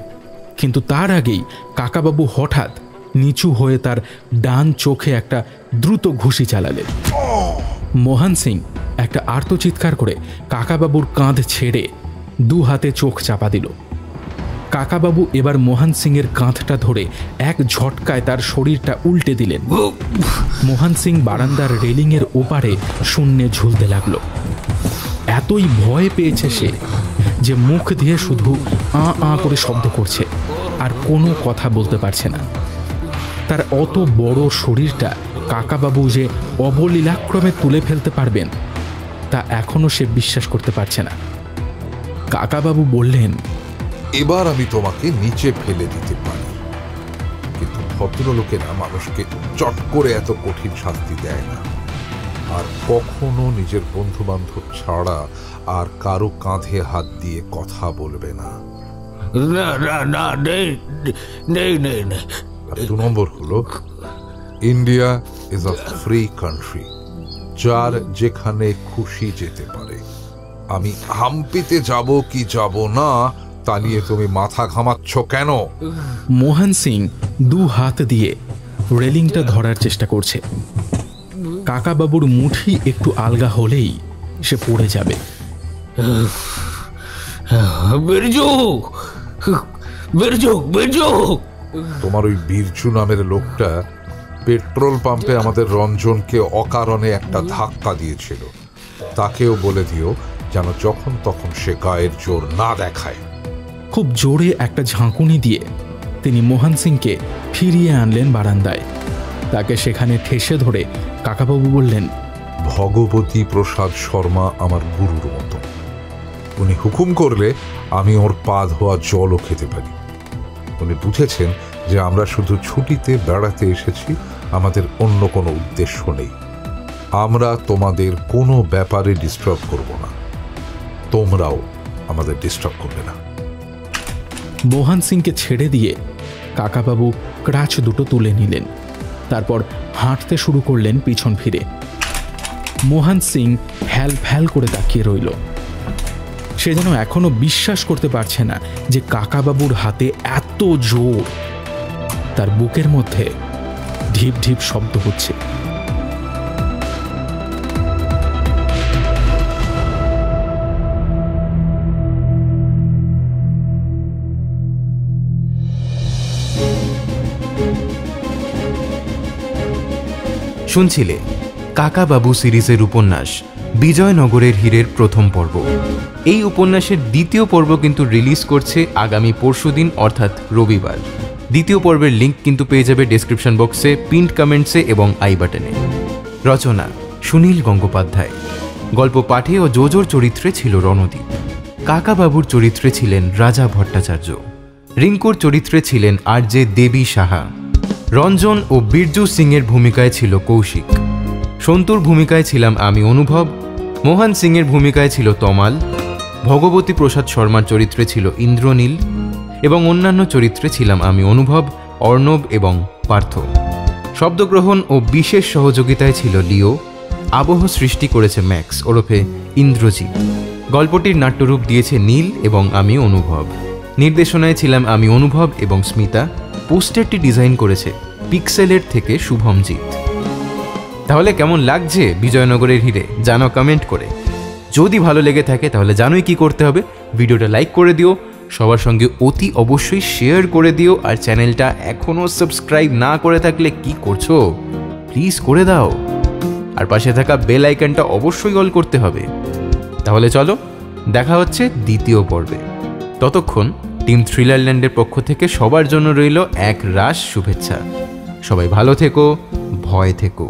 কিন্তু তার আগেই কাকাবাবু হঠাৎ নিচু হয়ে তার ডান চোখে একটা দ্রুত ঘুষি চালালেন। মোহন সিং একটা আর্তচিৎকার করে কাকাবাবুর কাঁধ ছেড়ে দু হাতে চোখ চাপা দিল। কাকাবাবু এবার মোহন সিংয়ের কাঁধটা ধরে এক ঝটকায় তার শরীরটা উল্টে দিলেন। মোহন সিং বারান্দার রেলিংয়ের ওপারে শূন্যে ঝুলতে লাগলো। এতই ভয় পেয়েছে সে যে মুখ দিয়ে শুধু আ আ করে শব্দ করছে, আর কোনো কথা বলতে পারছে না। তার অত বড় শরীরটা কাকাবাবু যে অবলীলাক্রমে তুলে ফেলতে পারবেন তা এখনো সে বিশ্বাস করতে পারছে না। কাকাবাবু বললেন, এবার আমি তোমাকে নিচে ফেলে দিতে পারি, কিন্তু ভদ্রলোকেরা মানুষকে চট করে এত কঠিন শাস্তি দেয় না। আর কখনো নিজের বন্ধু বান্ধব ছাড়া আর কারো কাঁধে হাত দিয়ে কথা বলবে না। না না না, নেই নেই নেই নেই। আর 2 নম্বর হলো, India is a free country, যার যেখানে খুশি যেতে পারে। আমি হাম্পিতে যাব কি যাব না তা নিয়ে তুমি মাথা ঘামাচ্ছ কেন? মোহন সিং 2 হাত দিয়ে রেলিংটা ধরার চেষ্টা করছে। কাকাবাবুর মুঠি একটু আলগা হলেই সে পড়ে যাবে। তোমার ওই বীরজু নামের লোকটা পেট্রোল পাম্পে আমাদের রঞ্জনকে অকারণে একটা ধাক্কা দিয়েছিল। তাকেও বলে দিও যেন যখন তখন সে গায়ের জোর না দেখায়। খুব জোরে একটা ঝাঁকুনি দিয়ে তিনি মোহন সিংকে ফিরিয়ে আনলেন বারান্দায়। তাকে সেখানে ঠেসে ধরে কাকাবাবু বললেন, ভগবতী প্রসাদ শর্মা আমার গুরুর মতো। উনি হুকুম করলে আমি ওর পা ধোয়া জলও খেতে পারি। উনি বুঝেছেন যে আমরা শুধু ছুটিতে বেড়াতে এসেছি, আমাদের অন্য কোনো উদ্দেশ্য নেই। আমরা তোমাদের কোনো ব্যাপারে ডিস্টার্ব করব না, তোমরাও আমাদের ডিস্টার্ব করবে না। মোহন সিংকে ছেড়ে দিয়ে কাকাবাবু ক্রাচ দুটো তুলে নিলেন। তারপর হাঁটতে শুরু করলেন পিছন ফিরে। মোহন সিং ফ্যাল ফ্যাল করে তাকিয়ে রইল। সে যেন এখনো বিশ্বাস করতে পারছে না যে কাকাবাবুর হাতে এত জোর। তার বুকের মধ্যে ঢিপ ঢিপ শব্দ হচ্ছে। শুনছিলে কাকাবাবু সিরিজের উপন্যাস বিজয়নগরের হীরের প্রথম পর্ব। এই উপন্যাসের দ্বিতীয় পর্ব কিন্তু রিলিজ করছে আগামী পরশুদিন অর্থাৎ রবিবার। দ্বিতীয় পর্বের লিঙ্ক কিন্তু পেয়ে যাবে ডেসক্রিপশন বক্সে, পিন্ড কমেন্টসে এবং আই বাটনে। রচনা সুনীল গঙ্গোপাধ্যায়। গল্প পাঠে ও জোজোর চরিত্রে ছিল রণদীপ। কাকাবাবুর চরিত্রে ছিলেন রাজা ভট্টাচার্য। রিঙ্কুর চরিত্রে ছিলেন আর.জে. দেবী সাহা। রঞ্জন ও বিরজু সিংয়ের ভূমিকায় ছিল কৌশিক। সন্তুর ভূমিকায় ছিলাম আমি অনুভব। মোহন সিংয়ের ভূমিকায় ছিল তমাল। ভগবতী প্রসাদ শর্মার চরিত্রে ছিল ইন্দ্রনীল এবং অন্যান্য চরিত্রে ছিলাম আমি অনুভব, অর্ণব এবং পার্থ। শব্দগ্রহণ ও বিশেষ সহযোগিতায় ছিল লিও। আবহ সৃষ্টি করেছে ম্যাক্স ওরফে ইন্দ্রজিৎ। গল্পটির নাট্যরূপ দিয়েছে নীল এবং আমি অনুভব। নির্দেশনায় ছিলাম আমি অনুভব এবং স্মিতা। পোস্টারটি ডিজাইন করেছে পিক্সেলের থেকে শুভমজিৎ। তাহলে কেমন লাগছে বিজয়নগরের হীরে জানাও কমেন্ট করে। যদি ভালো লেগে থাকে তাহলে জানোই কি করতে হবে, ভিডিওটা লাইক করে দিও, সবার সঙ্গে অতি অবশ্যই শেয়ার করে দিও, আর চ্যানেলটা এখনও সাবস্ক্রাইব না করে থাকলে কি করছো, প্লিজ করে দাও। আর পাশে থাকা বেল আইকনটা অবশ্যই অল করতে হবে। তাহলে চলো দেখা হচ্ছে দ্বিতীয় পর্বে। ততক্ষণ টিম থ্রিলারল্যান্ডের পক্ষ থেকে সবার জন্য রইল এক রাশ শুভেচ্ছা। সবাই ভালো থেকো, ভয় থেকো।